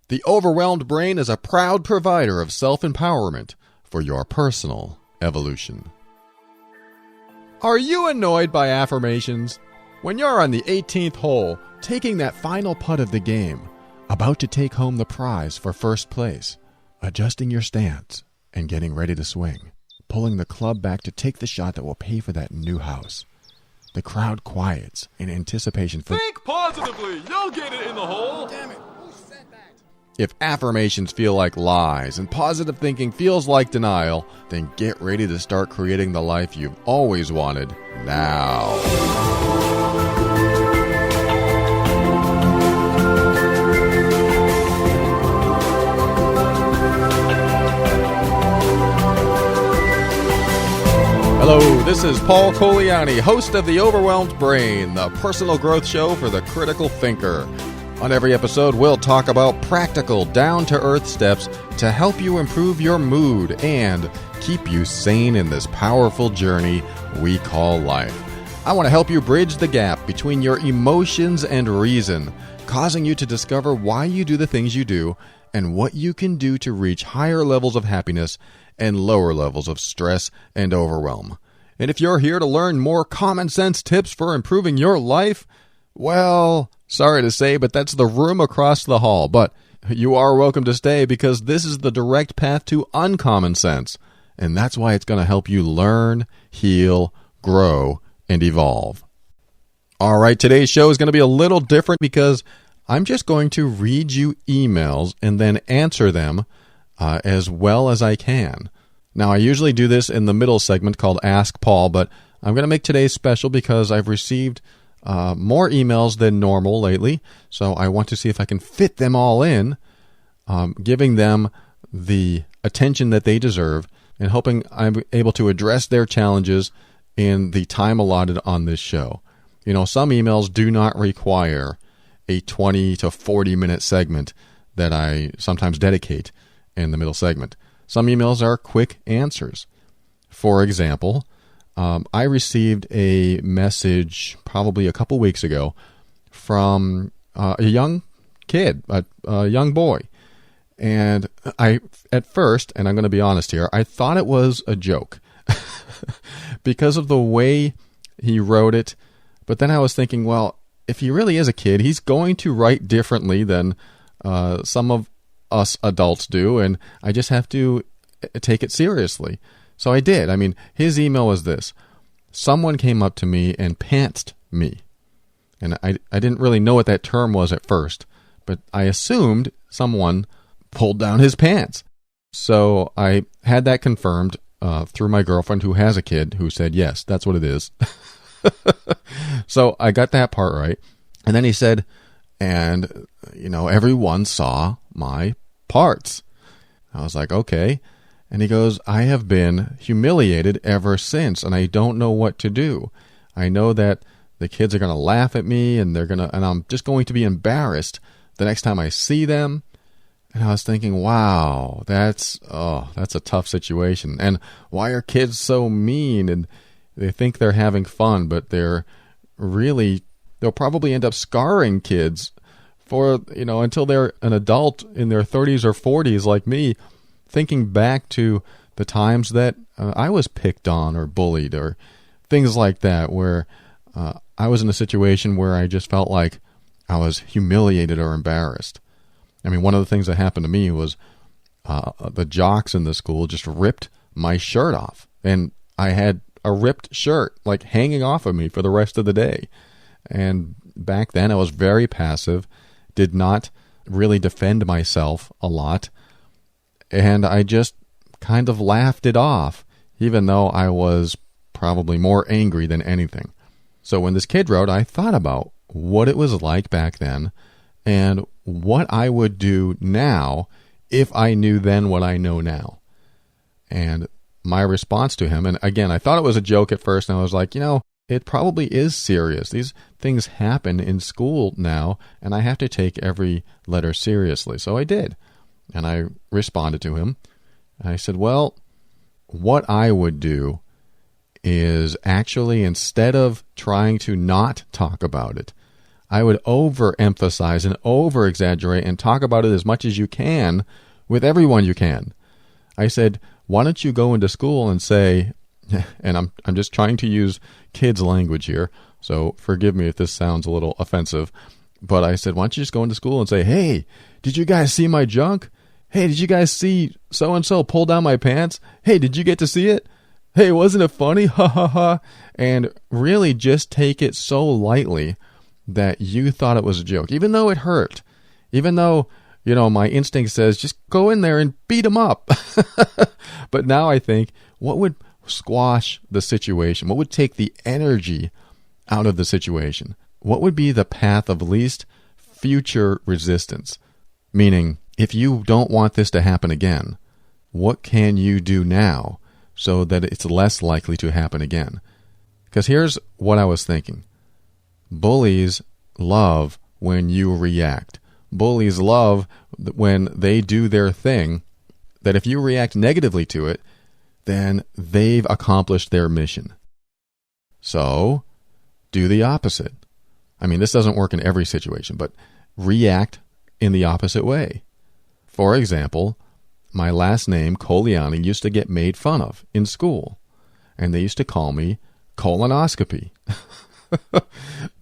The overwhelmed brain is a proud provider of self-empowerment for your personal evolution. Are you annoyed by affirmations? When you're on the 18th hole, taking that final putt of the game, about to take home the prize for first place, adjusting your stance and getting ready to swing, pulling the club back to take the shot that will pay for that new house. The crowd quiets in anticipation for... Think positively! You'll get it in the hole! Damn it! Who said that? If affirmations feel like lies and positive thinking feels like denial, then get ready to start creating the life you've always wanted now. Hello, this is Paul Coliani, host of The Overwhelmed Brain, the personal growth show for the critical thinker. On every episode, we'll talk about practical, down-to-earth steps to help you improve your mood and keep you sane in this powerful journey we call life. I want to help you bridge the gap between your emotions and reason, causing you to discover why you do the things you do and what you can do to reach higher levels of happiness and lower levels of stress and overwhelm. And if you're here to learn more common sense tips for improving your life, well, sorry to say, but that's the room across the hall. But you are welcome to stay because this is the direct path to uncommon sense. And that's why it's going to help you learn, heal, grow, and evolve. All right, today's show is going to be a little different because I'm just going to read you emails and then answer them as well as I can. Now, I usually do this in the middle segment called Ask Paul, but I'm going to make today's special because I've received more emails than normal lately, so I want to see if I can fit them all in, giving them the attention that they deserve and hoping I'm able to address their challenges in the time allotted on this show. You know, some emails do not require a 20 to 40 minute segment that I sometimes dedicate in the middle segment. Some emails are quick answers. For example, I received a message probably a couple weeks ago from a young kid, a young boy. And I, at first, and I'm going to be honest here, I thought it was a joke because of the way he wrote it. But then I was thinking, well, if he really is a kid, he's going to write differently than some of us adults do, and I just have to take it seriously. So I did. I mean, his email was this: someone came up to me and pantsed me. And I didn't really know what that term was at first, but I assumed someone pulled down his pants. So I had that confirmed through my girlfriend who has a kid who said, yes, that's what it is. So I got that part right. And then he said, and, you know, everyone saw my parts. I was like, okay. And he goes, I have been humiliated ever since, and I don't know what to do. I know that the kids are going to laugh at me, and I'm just going to be embarrassed the next time I see them. And I was thinking, wow, that's a tough situation. And why are kids so mean? And they think they're having fun, but they'll probably end up scarring kids for, until they're an adult in their 30s or 40s like me, thinking back to the times that I was picked on or bullied or things like that, where I was in a situation where I just felt like I was humiliated or embarrassed. I mean, one of the things that happened to me was the jocks in the school just ripped my shirt off. And I had a ripped shirt like hanging off of me for the rest of the day. And back then I was very passive, did not really defend myself a lot. And I just kind of laughed it off, even though I was probably more angry than anything. So when this kid wrote, I thought about what it was like back then and what I would do now if I knew then what I know now. And my response to him, and again, I thought it was a joke at first, and I was like, it probably is serious. These things happen in school now, and I have to take every letter seriously. So I did. And I responded to him. I said, well, what I would do is actually, instead of trying to not talk about it, I would overemphasize and over-exaggerate and talk about it as much as you can with everyone you can. I said, why don't you go into school and say, and I'm just trying to use kids' language here, so forgive me if this sounds a little offensive, but I said, why don't you just go into school and say, hey, did you guys see my junk? Hey, did you guys see so-and-so pull down my pants? Hey, did you get to see it? Hey, wasn't it funny? Ha ha ha. And really just take it so lightly that you thought it was a joke, even though it hurt, even though, my instinct says just go in there and beat him up. But now I think, what would squash the situation? What would take the energy out of the situation? What would be the path of least future resistance? Meaning, if you don't want this to happen again, what can you do now so that it's less likely to happen again? Because here's what I was thinking. Bullies love when you react. Bullies love when they do their thing, that if you react negatively to it, then they've accomplished their mission. So, do the opposite. I mean, this doesn't work in every situation, but react in the opposite way. For example, my last name, Coliani, used to get made fun of in school, and they used to call me colonoscopy.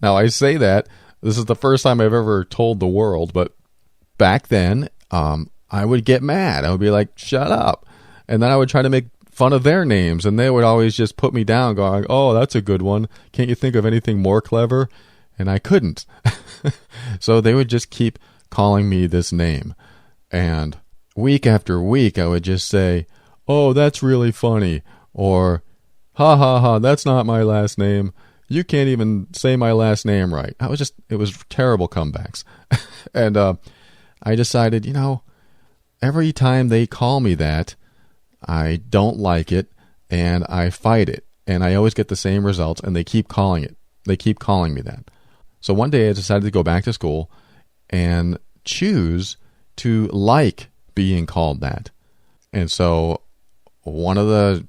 Now, I say that, this is the first time I've ever told the world, but back then, I would get mad. I would be like, shut up. And then I would try to make fun of their names, and they would always just put me down going, oh, that's a good one. Can't you think of anything more clever? And I couldn't. So they would just keep calling me this name. And week after week, I would just say, oh, that's really funny. Or, ha ha ha, that's not my last name. You can't even say my last name right. It was terrible comebacks. And I decided, every time they call me that, I don't like it, and I fight it. And I always get the same results, and they keep calling it. They keep calling me that. So one day I decided to go back to school and choose to like being called that. And so one of the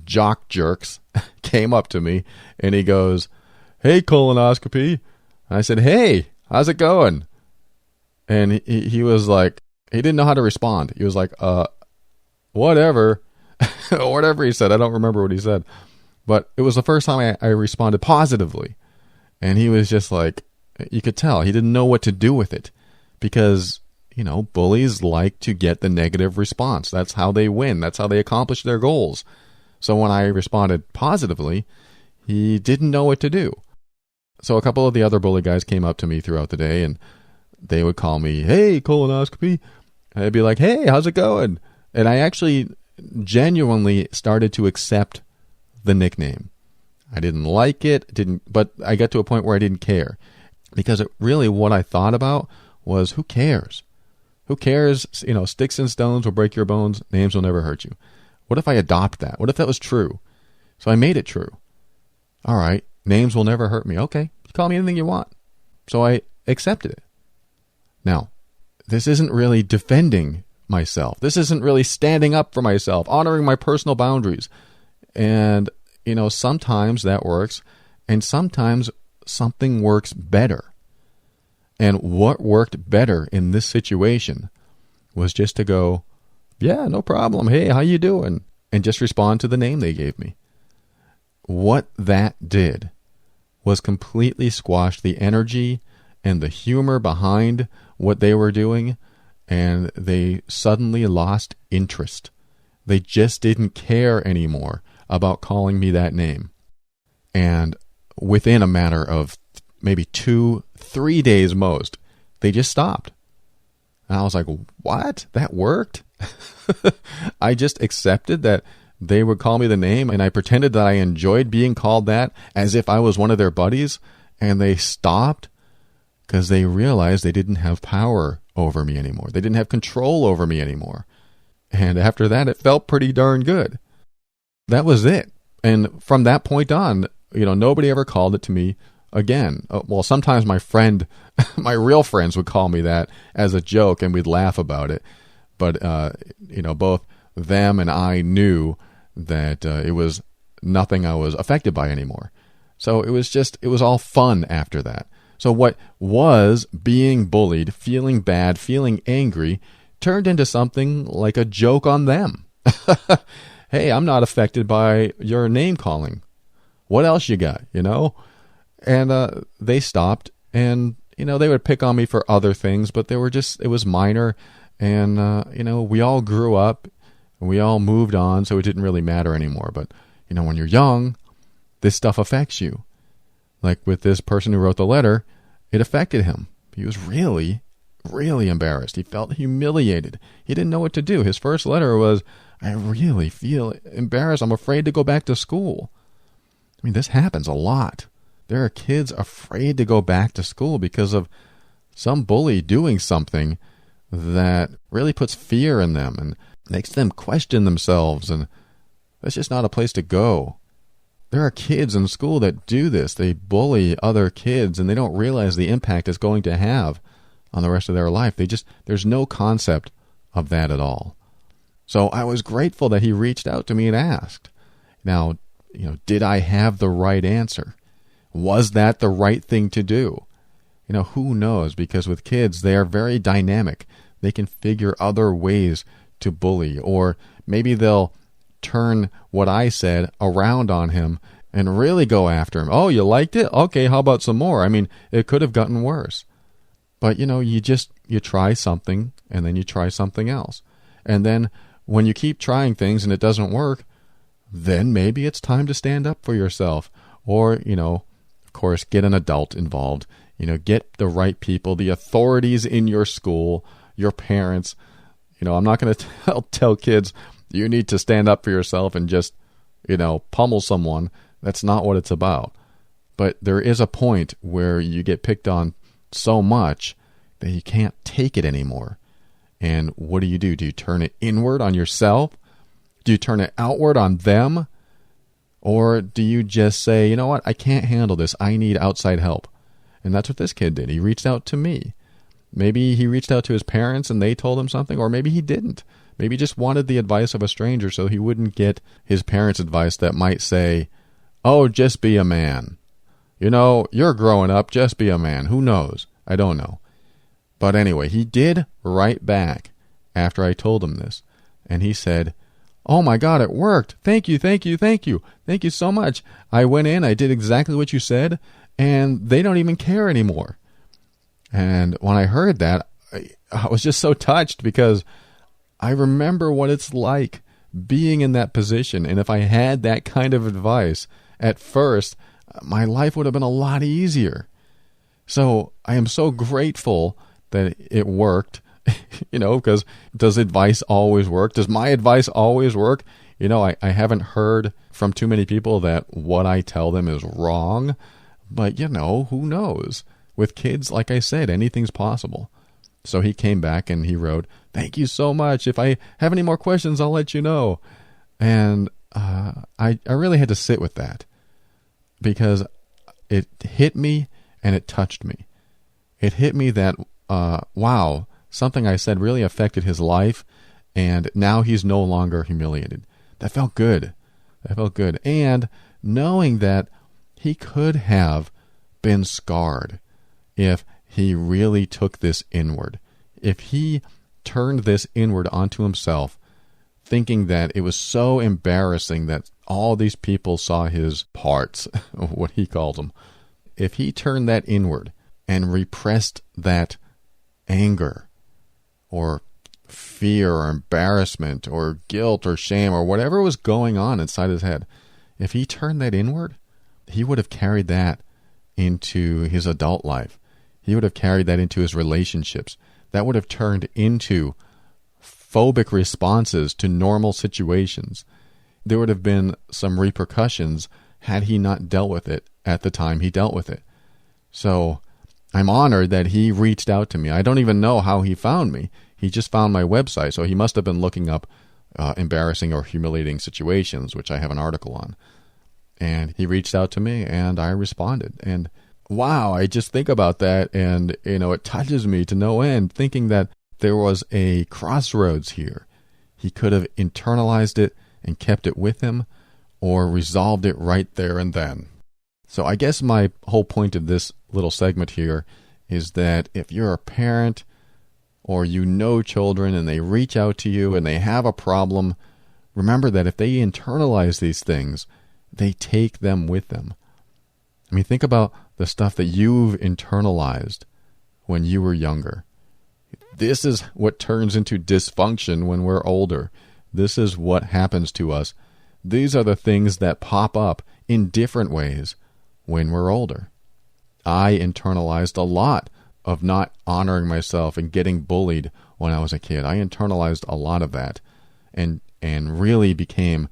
jock jerks came up to me and he goes, hey, colonoscopy. And I said, hey, how's it going? And he was like, he didn't know how to respond. He was like, whatever. Whatever he said. I don't remember what he said. But it was the first time I responded positively. And he was just like, you could tell he didn't know what to do with it. Because, bullies like to get the negative response. That's how they win. That's how they accomplish their goals. So when I responded positively, he didn't know what to do. So a couple of the other bully guys came up to me throughout the day, and they would call me, hey, colonoscopy. And I'd be like, hey, how's it going? And I actually genuinely started to accept the nickname. I didn't like it, but I got to a point where I didn't care. Because really what I thought about was, who cares? Who cares? Sticks and stones will break your bones. Names will never hurt you. What if I adopt that? What if that was true? So I made it true. All right, names will never hurt me. Okay, you call me anything you want. So I accepted it. Now, this isn't really defending myself. This isn't really standing up for myself, honoring my personal boundaries. And, sometimes that works, and sometimes something works better. And what worked better in this situation was just to go, yeah, no problem. Hey, how you doing? And just respond to the name they gave me. What that did was completely squash the energy and the humor behind what they were doing, and they suddenly lost interest. They just didn't care anymore about calling me that name. And within a matter of maybe 2-3 days most, they just stopped. And I was like, what? That worked? I just accepted that they would call me the name, and I pretended that I enjoyed being called that as if I was one of their buddies, and they stopped because they realized they didn't have power over me anymore. They didn't have control over me anymore. And after that, it felt pretty darn good. That was it. And from that point on, nobody ever called it to me again. Well, sometimes my real friends would call me that as a joke, and we'd laugh about it. But, both them and I knew that it was nothing I was affected by anymore. So it was all fun after that. So what was being bullied, feeling bad, feeling angry, turned into something like a joke on them. Hey, I'm not affected by your name calling. What else you got, And they stopped, and, they would pick on me for other things, but it was minor. And, we all grew up, and we all moved on, so it didn't really matter anymore. But, when you're young, this stuff affects you. Like with this person who wrote the letter, it affected him. He was really, really embarrassed. He felt humiliated. He didn't know what to do. His first letter was, I really feel embarrassed. I'm afraid to go back to school. I mean, this happens a lot. There are kids afraid to go back to school because of some bully doing something that really puts fear in them and makes them question themselves, and that's just not a place to go. There are kids in school that do this. They bully other kids, and they don't realize the impact it's going to have on the rest of their life. There's no concept of that at all. So I was grateful that he reached out to me and asked. Now, did I have the right answer? Was that the right thing to do? Who knows? Because with kids, they are very dynamic. They can figure other ways to bully, or maybe they'll turn what I said around on him and really go after him. Oh, you liked it? Okay, how about some more? I mean, it could have gotten worse. But, you try something, and then you try something else. And then when you keep trying things and it doesn't work, then maybe it's time to stand up for yourself. Or, of course, get an adult involved. Get the right people, the authorities in your school, your parents. I'm not going to tell kids you need to stand up for yourself and just, pummel someone. That's not what it's about. But there is a point where you get picked on so much that you can't take it anymore. And what do? Do you turn it inward on yourself? Do you turn it outward on them? Or do you just say, you know what, I can't handle this. I need outside help. And that's what this kid did. He reached out to me. Maybe he reached out to his parents and they told him something, or maybe he didn't. Maybe he just wanted the advice of a stranger so he wouldn't get his parents' advice that might say, oh, just be a man. You're growing up, just be a man. Who knows? I don't know. But anyway, he did write back after I told him this. And he said, oh my God, it worked. Thank you, thank you, thank you. Thank you so much. I went in, I did exactly what you said, and they don't even care anymore. And when I heard that, I was just so touched because I remember what it's like being in that position. And if I had that kind of advice at first, my life would have been a lot easier. So I am so grateful that it worked, because does advice always work? Does my advice always work? I haven't heard from too many people that what I tell them is wrong, but who knows? With kids, like I said, anything's possible. So he came back and he wrote, thank you so much. If I have any more questions, I'll let you know. And I really had to sit with that because it hit me and it touched me. It hit me that, wow, something I said really affected his life, and now he's no longer humiliated. That felt good. That felt good. And knowing that he could have been scarred if he really took this inward. If he turned this inward onto himself, thinking that it was so embarrassing that all these people saw his parts, what he called them. If he turned that inward and repressed that anger or fear or embarrassment or guilt or shame or whatever was going on inside his head, if he turned that inward, he would have carried that into his adult life. He would have carried that into his relationships. That would have turned into phobic responses to normal situations. There would have been some repercussions had he not dealt with it at the time he dealt with it. So I'm honored that he reached out to me. I don't even know how he found me. He just found my website, so he must have been looking up embarrassing or humiliating situations, which I have an article on. And he reached out to me, and I responded. And wow, I just think about that, and it touches me to no end, thinking that there was a crossroads here. He could have internalized it and kept it with him, or resolved it right there and then. So I guess my whole point of this little segment here is that if you're a parent or you know children and they reach out to you and they have a problem, remember that if they internalize these things, they take them with them. I mean, think about the stuff that you've internalized when you were younger. This is what turns into dysfunction when we're older. This is what happens to us. These are the things that pop up in different ways when we're older. I internalized a lot of not honoring myself and getting bullied when I was a kid. I internalized a lot of that and really became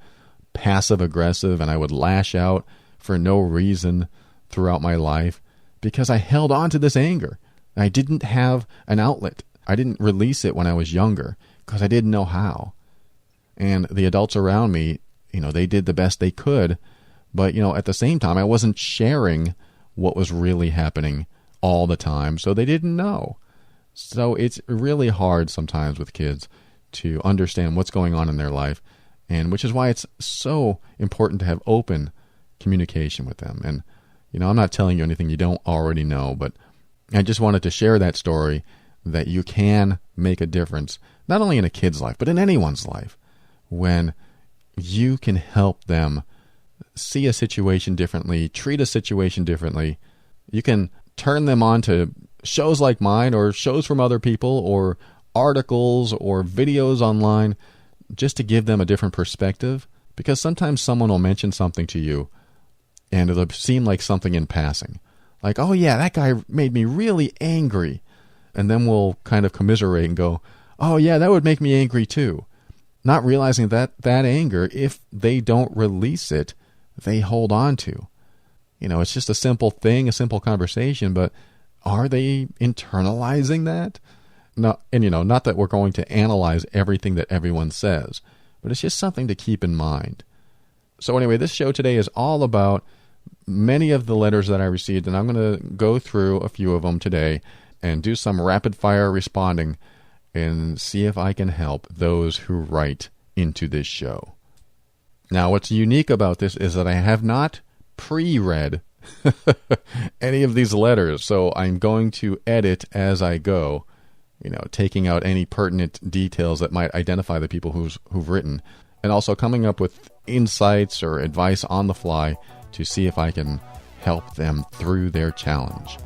passive aggressive, and I would lash out for no reason throughout my life because I held on to this anger. I didn't have an outlet. I didn't release it when I was younger because I didn't know how. And the adults around me, they did the best they could, but at the same time I wasn't sharing what was really happening all the time, so they didn't know. So it's really hard sometimes with kids to understand what's going on in their life, and which is why it's so important to have open communication with them. And I'm not telling you anything you don't already know, but I just wanted to share that story that you can make a difference, not only in a kid's life, but in anyone's life, when you can help them see a situation differently, treat a situation differently. You can turn them on to shows like mine or shows from other people or articles or videos online just to give them a different perspective, because sometimes someone will mention something to you and it'll seem like something in passing. Like, oh yeah, that guy made me really angry. And then we'll kind of commiserate and go, oh yeah, that would make me angry too. Not realizing that anger, if they don't release it, they hold on to. It's just a simple thing, a simple conversation, but are they internalizing that? Not that we're going to analyze everything that everyone says, but it's just something to keep in mind. So anyway, this show today is all about many of the letters that I received, and I'm going to go through a few of them today and do some rapid fire responding and see if I can help those who write into this show. Now, what's unique about this is that I have not pre-read any of these letters, so I'm going to edit as I go, taking out any pertinent details that might identify the people who've written, and also coming up with insights or advice on the fly to see if I can help them through their challenge.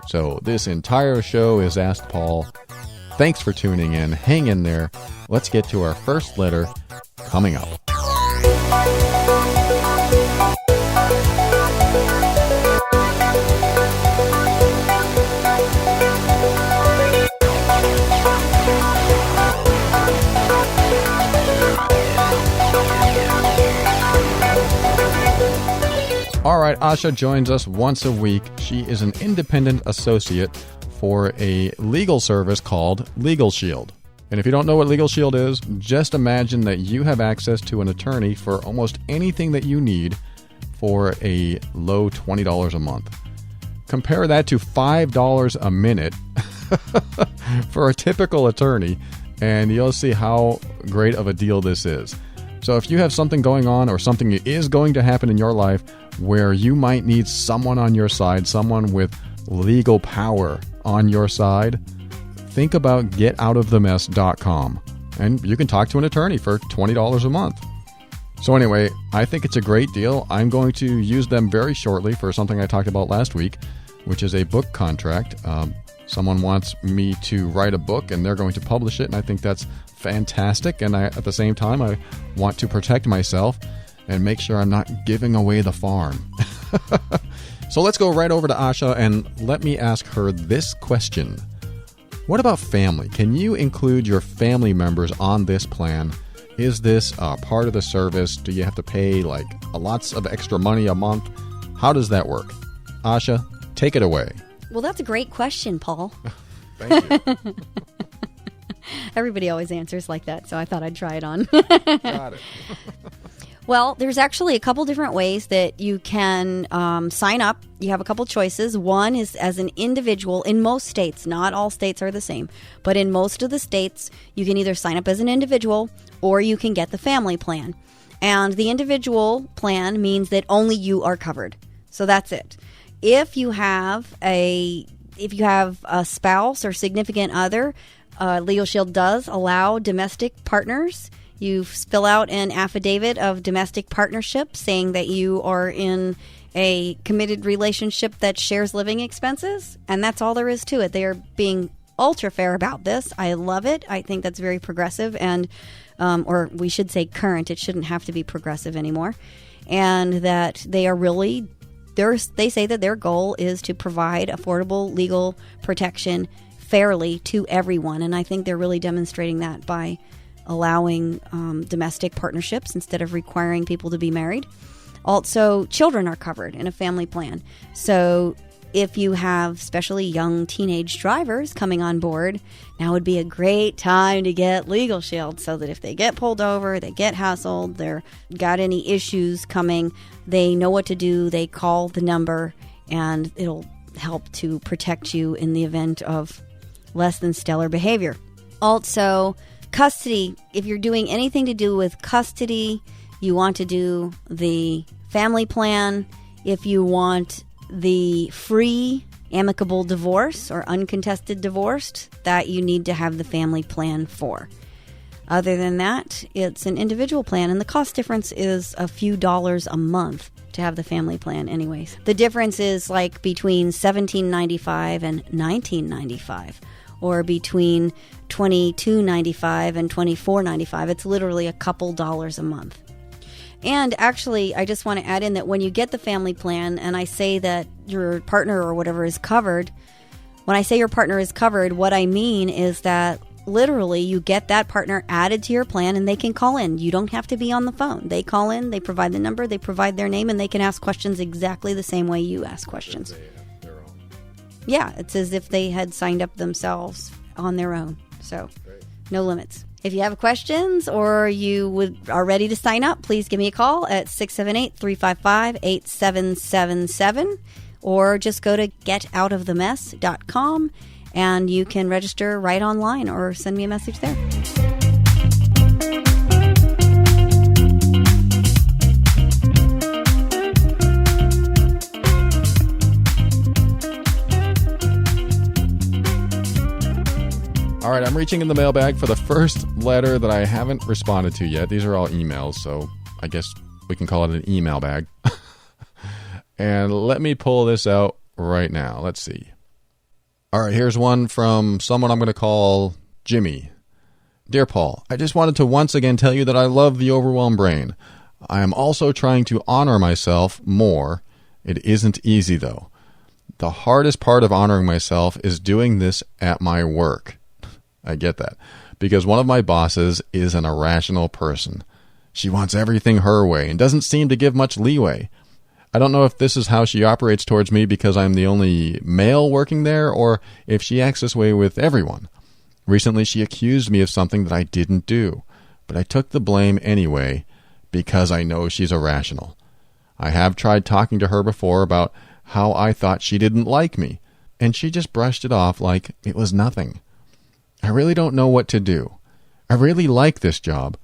So this entire show is Ask Paul. Thanks for tuning in. Hang in there. Let's get to our first letter coming up. All right, Asha joins us once a week. She is an independent associate for a legal service called Legal Shield. And if you don't know what Legal Shield is, just imagine that you have access to an attorney for almost anything that you need for a low $20 a month. Compare that to $5 a minute for a typical attorney, and you'll see how great of a deal this is. So if you have something going on or something is going to happen in your life where you might need someone on your side, someone with legal power on your side, think about getoutofthemess.com, and you can talk to an attorney for $20 a month. So anyway, I think it's a great deal. I'm going to use them very shortly for something I talked about last week, which is a book contract. Someone wants me to write a book and they're going to publish it, and I think that's fantastic. And at the same time, I want to protect myself and make sure I'm not giving away the farm. So let's go right over to Asha and let me ask her this question. What about family? Can you include your family members on this plan? Is this part of the service? Do you have to pay lots of extra money a month? How does that work? Asha, take it away. Well, that's a great question, Paul. Thank you. Everybody always answers like that, so I thought I'd try it on. Got it. Well, there's actually a couple different ways that you can sign up. You have a couple choices. One is as an individual in most states. Not all states are the same. But in most of the states, you can either sign up as an individual or you can get the family plan. And the individual plan means that only you are covered. So that's it. if you have a spouse or significant other, Legal Shield does allow domestic partners. You fill out an affidavit of domestic partnership saying that you are in a committed relationship that shares living expenses, and that's all there is to it. They are being ultra fair about this. I love it. I think that's very progressive, and or we should say current. It shouldn't have to be progressive anymore. And that they are really, they say that their goal is to provide affordable legal protection fairly to everyone, and I think they're really demonstrating that by allowing domestic partnerships instead of requiring people to be married. Also, children are covered in a family plan. So if you have especially young teenage drivers coming on board, now would be a great time to get Legal Shield so that if they get pulled over, they get hassled, they're got any issues coming, they know what to do, they call the number, and it'll help to protect you in the event of less than stellar behavior. Also, custody. If you're doing anything to do with custody, you want to do the family plan. If you want the free amicable divorce or uncontested divorce, that you need to have the family plan for. Other than that, it's an individual plan, and the cost difference is a few dollars a month to have the family plan anyways. The difference is like between $17.95 and $19.95, or between $22.95 and $24.95. It's literally a couple dollars a month. And actually, I just want to add in that when you get the family plan and I say that your partner or whatever is covered, when I say your partner is covered, what I mean is that literally you get that partner added to your plan and they can call in. You don't have to be on the phone. They call in, they provide the number, they provide their name, and they can ask questions exactly the same way you ask questions. Yeah, it's as if they had signed up themselves on their own. So, no limits. If you have questions or you are ready to sign up, please give me a call at 678-355-8777, or just go to getoutofthemess.com and you can register right online or send me a message there. All right, I'm reaching in the mailbag for the first letter that I haven't responded to yet. These are all emails, so I guess we can call it an email bag. And let me pull this out right now. Let's see. All right, here's one from someone I'm going to call Jimmy. Dear Paul, I just wanted to once again tell you that I love the Overwhelmed Brain. I am also trying to honor myself more. It isn't easy, though. The hardest part of honoring myself is doing this at my work. I get that. Because one of my bosses is an irrational person. She wants everything her way and doesn't seem to give much leeway. I don't know if this is how she operates towards me because I'm the only male working there, or if she acts this way with everyone. Recently, she accused me of something that I didn't do, but I took the blame anyway because I know she's irrational. I have tried talking to her before about how I thought she didn't like me, and she just brushed it off like it was nothing. I really don't know what to do. I really like this job,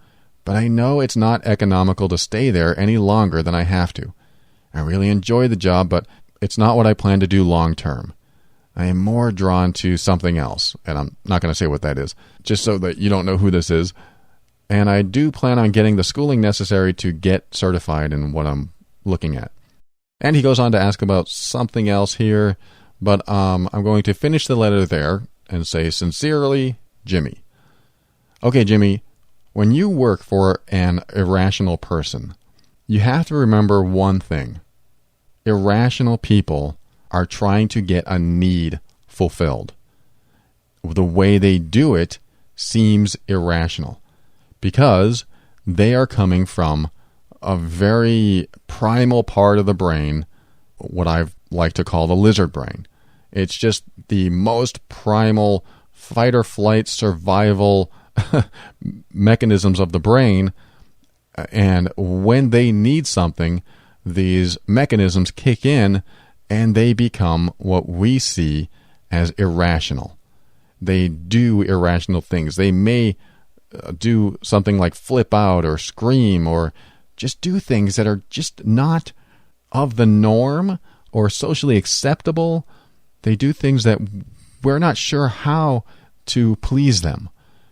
but I know it's not economical to stay there any longer than I have to. I really enjoy the job, but it's not what I plan to do long term. I am more drawn to something else, and I'm not going to say what that is, just so that you don't know who this is. And I do plan on getting the schooling necessary to get certified in what I'm looking at. And he goes on to ask about something else here, but I'm going to finish the letter there and say, sincerely, Jimmy. Okay, Jimmy, when you work for an irrational person, you have to remember one thing. Irrational people are trying to get a need fulfilled. The way they do it seems irrational because they are coming from a very primal part of the brain, what I like to call the lizard brain. It's just the most primal fight or flight survival mechanisms of the brain. And when they need something, these mechanisms kick in and they become what we see as irrational. They do irrational things. They may do something like flip out or scream or just do things that are just not of the norm or socially acceptable. They do things that we're not sure how to please them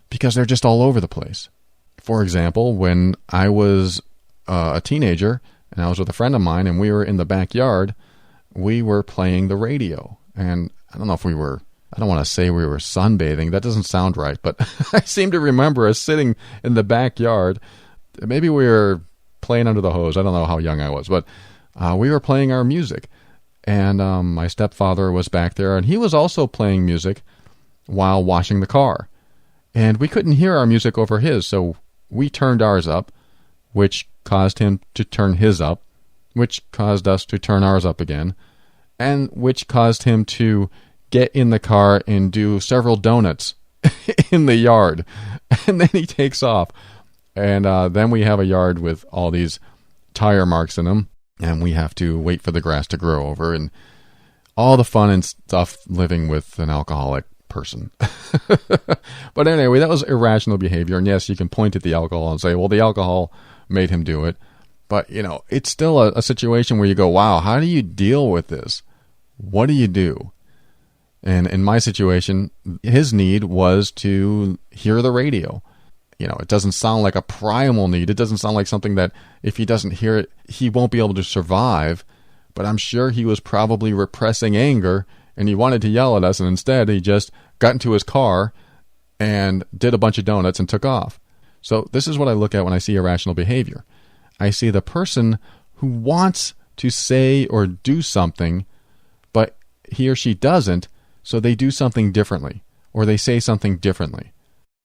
because they're just all over the place. For example, when I was a teenager and I was with a friend of mine and we were in the backyard, we were playing the radio. And I don't know if I don't want to say we were sunbathing. That doesn't sound right. But I seem to remember us sitting in the backyard. Maybe we were playing under the hose. I don't know how young I was. But we were playing our music. And my stepfather was back there. And he was also playing music while washing the car. And we couldn't hear our music over his. So we turned ours up, which caused him to turn his up, which caused us to turn ours up again, and which caused him to get in the car and do several donuts in the yard. And then he takes off. And then we have a yard with all these tire marks in them, and we have to wait for the grass to grow over, and all the fun and stuff living with an alcoholic person. But anyway, that was irrational behavior. And yes, you can point at the alcohol and say, well, the alcohol made him do it. But, it's still a situation where you go, wow, how do you deal with this? What do you do? And in my situation, his need was to hear the radio. It doesn't sound like a primal need. It doesn't sound like something that if he doesn't hear it, he won't be able to survive. But I'm sure he was probably repressing anger and he wanted to yell at us. And instead, he just got into his car and did a bunch of donuts and took off. So this is what I look at when I see irrational behavior. I see the person who wants to say or do something, but he or she doesn't, so they do something differently, or they say something differently.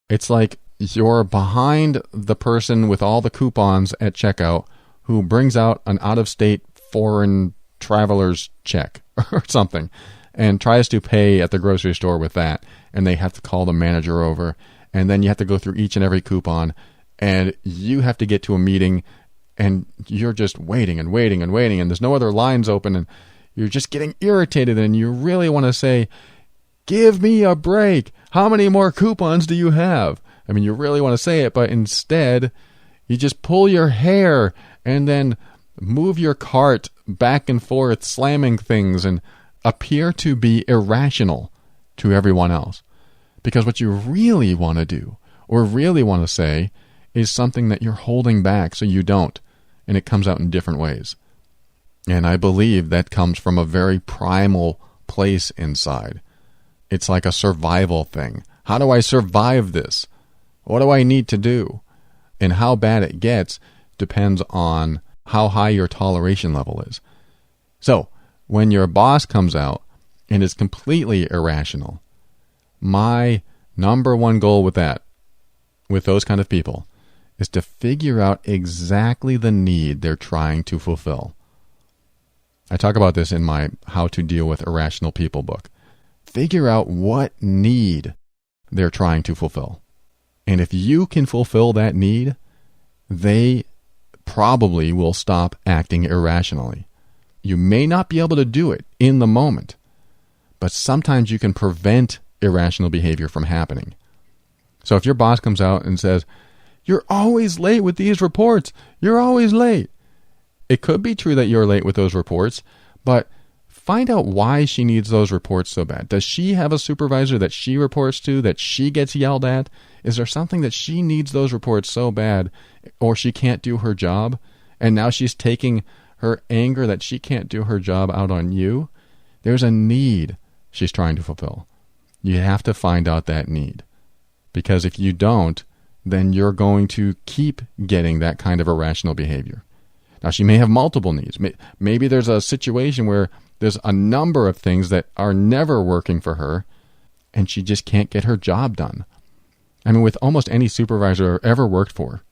It's like you're behind the person with all the coupons at checkout who brings out an out-of-state foreign traveler's check or something and tries to pay at the grocery store with that, and they have to call the manager over, and then you have to go through each and every coupon, and you have to get to a meeting, and you're just waiting and waiting and waiting, and there's no other lines open, and you're just getting irritated, and you really want to say, give me a break. How many more coupons do you have? I mean, you really want to say it, but instead, you just pull your hair and then move your cart back and forth, slamming things, and appear to be irrational to everyone else. Because what you really want to do, or really want to say, is something that you're holding back so you don't, and it comes out in different ways. And I believe that comes from a very primal place inside. It's like a survival thing. How do I survive this? What do I need to do? And how bad it gets depends on how high your toleration level is. So, when your boss comes out and is completely irrational, my number one goal with those kind of people, is to figure out exactly the need they're trying to fulfill. I talk about this in my How to Deal with Irrational People book. Figure out what need they're trying to fulfill. And if you can fulfill that need, they probably will stop acting irrationally. You may not be able to do it in the moment, but sometimes you can prevent irrational behavior from happening. So if your boss comes out and says, you're always late with these reports, you're always late. It could be true that you're late with those reports, but find out why she needs those reports so bad. Does she have a supervisor that she reports to, that she gets yelled at? Is there something that she needs those reports so bad, or she can't do her job, and now she's taking her anger that she can't do her job out on you? There's a need she's trying to fulfill. You have to find out that need. Because if you don't, then you're going to keep getting that kind of irrational behavior. Now, she may have multiple needs. Maybe there's a situation where there's a number of things that are never working for her, and she just can't get her job done. I mean, with almost any supervisor I've ever worked for,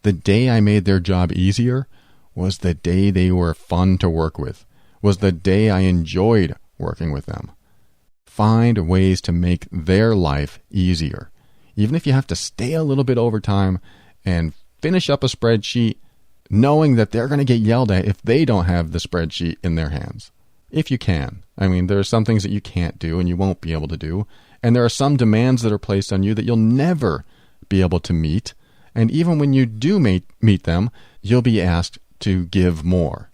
the day I made their job easier was the day they were fun to work with, was the day I enjoyed working with them. Find ways to make their life easier. Even if you have to stay a little bit overtime and finish up a spreadsheet, knowing that they're going to get yelled at if they don't have the spreadsheet in their hands. If you can. I mean, there are some things that you can't do and you won't be able to do. And there are some demands that are placed on you that you'll never be able to meet. And even when you do meet them, you'll be asked to give more.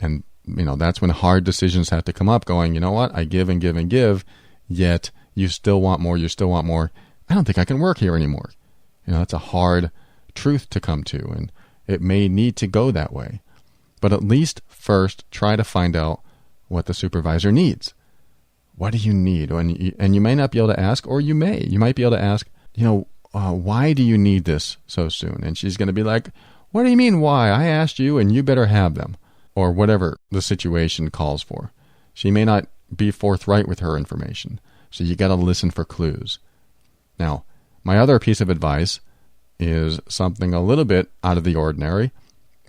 And that's when hard decisions have to come up going, you know what, I give and give and give, yet you still want more, you still want more. I don't think I can work here anymore. That's a hard truth to come to, and it may need to go that way. But at least first try to find out what the supervisor needs. What do you need? And you may not be able to ask, or you might be able to ask, why do you need this so soon? And she's going to be like, what do you mean why? I asked you and you better have them. Or whatever the situation calls for. She may not be forthright with her information. So you got to listen for clues. Now, my other piece of advice is something a little bit out of the ordinary,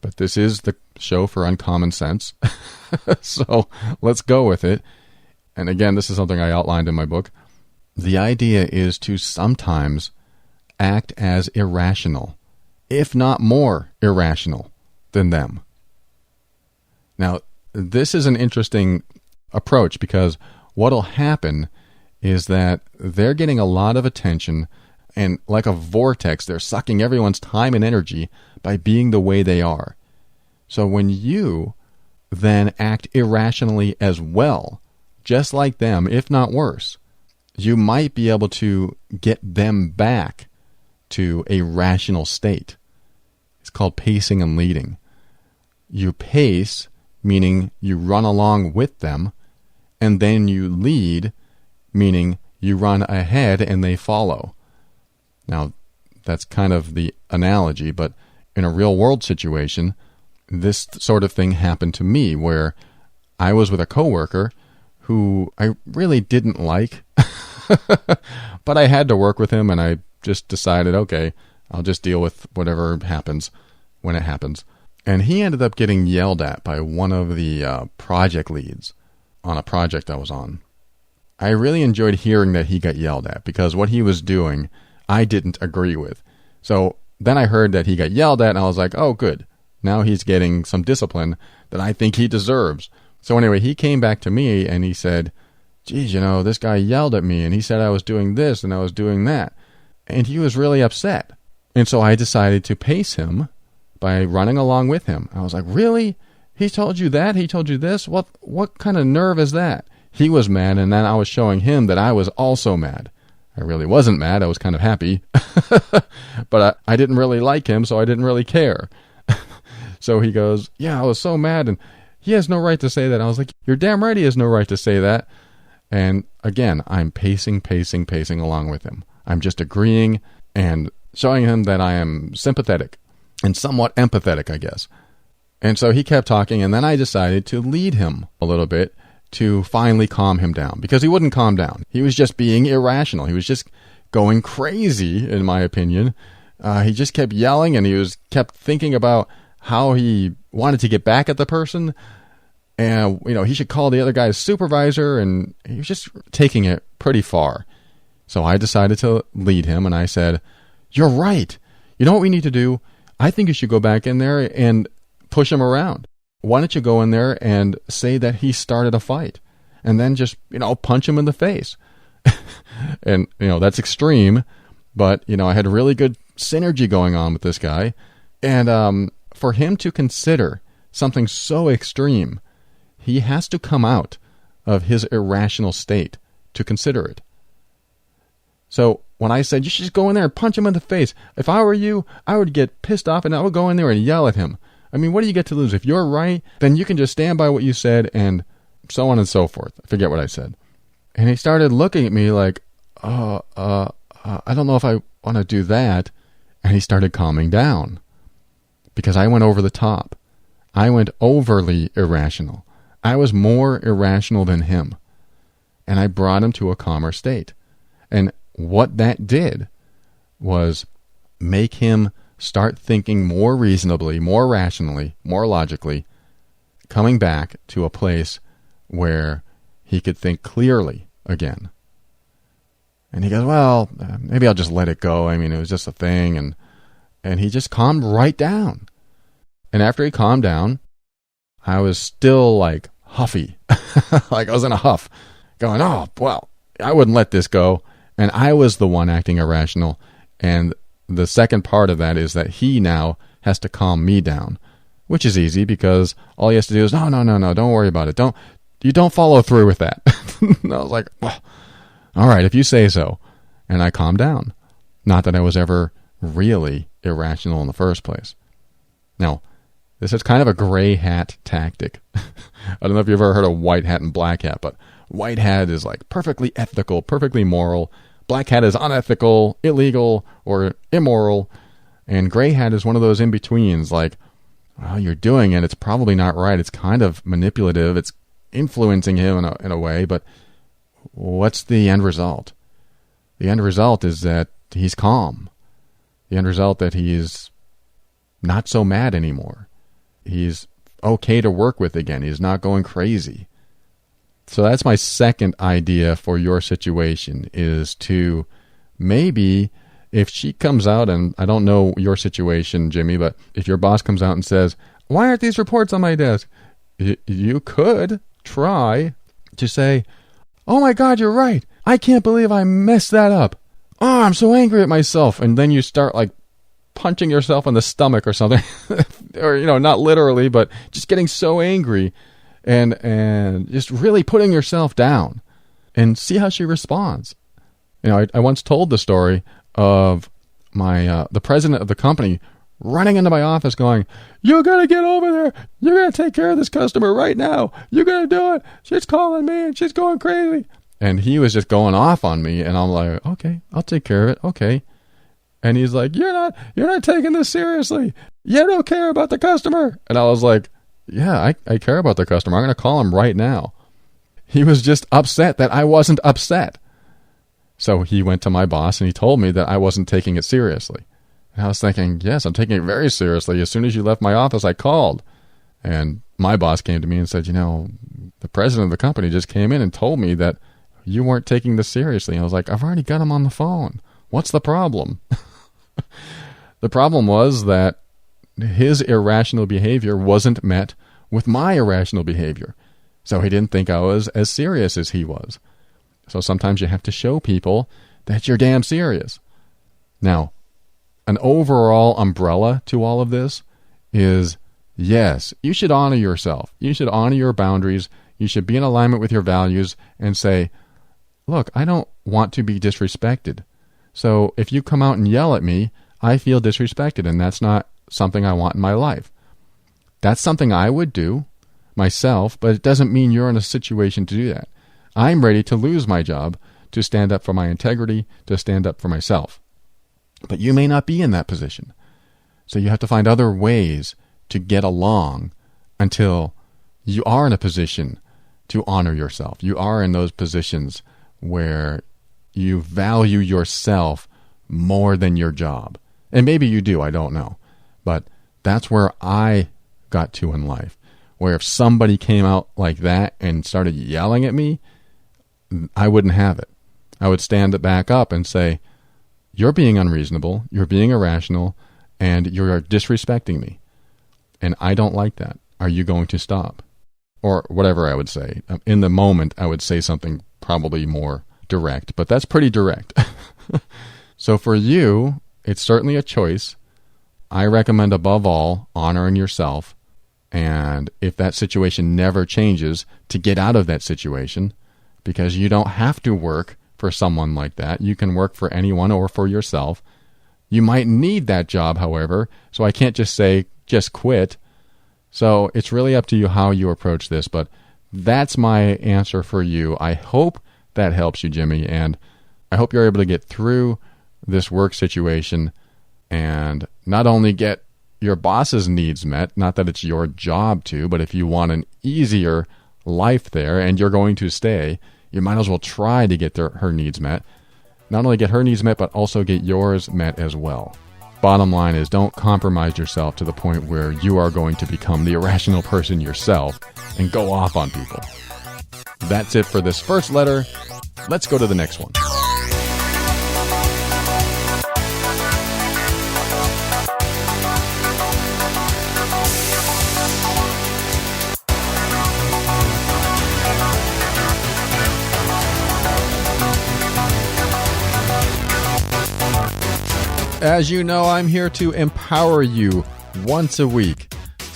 but this is the show for uncommon sense. So let's go with it. And again, this is something I outlined in my book. The idea is to sometimes act as irrational, if not more irrational than them. Now, this is an interesting approach because what'll happen is that they're getting a lot of attention, and like a vortex, they're sucking everyone's time and energy by being the way they are. So when you then act irrationally as well, just like them, if not worse, you might be able to get them back to a rational state. It's called pacing and leading. You pace, meaning you run along with them, and then you lead, meaning you run ahead and they follow. Now, that's kind of the analogy, but in a real-world situation, this sort of thing happened to me where I was with a coworker who I really didn't like, but I had to work with him, and I just decided, okay, I'll just deal with whatever happens when it happens. And he ended up getting yelled at by one of the project leads on a project I was on. I really enjoyed hearing that he got yelled at because what he was doing, I didn't agree with. So then I heard that he got yelled at, and I was like, oh, good. Now he's getting some discipline that I think he deserves. So anyway, he came back to me and he said, geez, this guy yelled at me and he said I was doing this and I was doing that. And he was really upset. And so I decided to pace him by running along with him. I was like, really? He told you that? He told you this? What kind of nerve is that? He was mad, and then I was showing him that I was also mad. I really wasn't mad. I was kind of happy. But I didn't really like him, so I didn't really care. So he goes, yeah, I was so mad, and he has no right to say that. I was like, you're damn right he has no right to say that. And again, I'm pacing along with him. I'm just agreeing and showing him that I am sympathetic and somewhat empathetic, I guess. And so he kept talking, and then I decided to lead him a little bit to finally calm him down, because he wouldn't calm down. He was just being irrational. He was just going crazy, in my opinion. He just kept yelling, and he kept thinking about how he wanted to get back at the person, and he should call the other guy's supervisor, and he was just taking it pretty far. So I decided to lead him, and I said, you're right. You know what we need to do? I think you should go back in there and push him around. Why don't you go in there and say that he started a fight, and then just, punch him in the face? And, that's extreme, but, I had really good synergy going on with this guy. And for him to consider something so extreme, he has to come out of his irrational state to consider it. So when I said, you should just go in there and punch him in the face, if I were you, I would get pissed off and I would go in there and yell at him. I mean, what do you get to lose? If you're right, then you can just stand by what you said, and so on and so forth. I forget what I said. And he started looking at me like, I don't know if I want to do that. And he started calming down because I went over the top. I went overly irrational. I was more irrational than him. And I brought him to a calmer state. And what that did was make him start thinking more reasonably, more rationally, more logically, coming back to a place where he could think clearly again. And he goes, well, maybe I'll just let it go. I mean, it was just a thing. And he just calmed right down. And after he calmed down, I was still like huffy, like I was in a huff, going, oh, well, I wouldn't let this go. And I was the one acting irrational. And the second part of that is that he now has to calm me down. which is easy because all he has to do is, no, don't worry about it. You don't follow through with that. And I was like, well, all right, if you say so. And I calmed down. Not that I was ever really irrational in the first place. Now, this is kind of a gray hat tactic. I don't know if you've ever heard of white hat and black hat, but white hat is like perfectly ethical, perfectly moral. Black hat is unethical, illegal, or immoral. And gray hat is one of those in-betweens, like, well, you're doing it, it's probably not right. It's kind of manipulative. It's influencing him in a way, but what's the end result? The end result is that he's calm. The end result that he's not so mad anymore. He's okay to work with again. He's not going crazy. So that's my second idea for your situation, is to maybe, if she comes out, and I don't know your situation, Jimmy, but if your boss comes out and says, why aren't these reports on my desk? You could try to say, oh my God, you're right. I can't believe I messed that up. Oh, I'm so angry at myself. And then you start like punching yourself in the stomach or something. Or, not literally, but just getting so angry and just really putting yourself down, and see how she responds. I once told the story of my the president of the company running into my office going, you gotta get over there. You're gonna take care of this customer right now. You're gonna do it. She's calling me and she's going crazy. And he was just going off on me, and I'm like, okay, I'll take care of it. Okay. And he's like, you're not taking this seriously. You don't care about the customer. And I was like, yeah, I care about the customer. I'm going to call him right now. He was just upset that I wasn't upset. So he went to my boss and he told me that I wasn't taking it seriously. And I was thinking, yes, I'm taking it very seriously. As soon as you left my office, I called. And my boss came to me and said, the president of the company just came in and told me that you weren't taking this seriously. And I was like, I've already got him on the phone. What's the problem? The problem was that his irrational behavior wasn't met with my irrational behavior. So he didn't think I was as serious as he was. So sometimes you have to show people that you're damn serious. Now, an overall umbrella to all of this is, yes, you should honor yourself. You should honor your boundaries. You should be in alignment with your values and say, look, I don't want to be disrespected. So if you come out and yell at me, I feel disrespected, and that's not something I want in my life. That's something I would do myself, but it doesn't mean you're in a situation to do that. I'm ready to lose my job to stand up for my integrity, to stand up for myself. But you may not be in that position. So you have to find other ways to get along until you are in a position to honor yourself. You are in those positions where you value yourself more than your job. And maybe you do, I don't know. But that's where I got to in life, where if somebody came out like that and started yelling at me, I wouldn't have it. I would stand it back up and say, you're being unreasonable, you're being irrational, and you're disrespecting me. And I don't like that. Are you going to stop? Or whatever I would say. In the moment, I would say something probably more direct, but that's pretty direct. So for you, it's certainly a choice. I recommend above all honoring yourself, and if that situation never changes, to get out of that situation, because you don't have to work for someone like that. You can work for anyone or for yourself. You might need that job, however, so I can't just say, just quit. So it's really up to you how you approach this, but that's my answer for you. I hope that helps you, Jimmy, and I hope you're able to get through this work situation and not only get your boss's needs met, not that it's your job to, but if you want an easier life there and you're going to stay, you might as well try to get her needs met. Not only get her needs met, but also get yours met as well. Bottom line is, don't compromise yourself to the point where you are going to become the irrational person yourself and go off on people. That's it for this first letter. Let's go to the next one. As you know, I'm here to empower you once a week.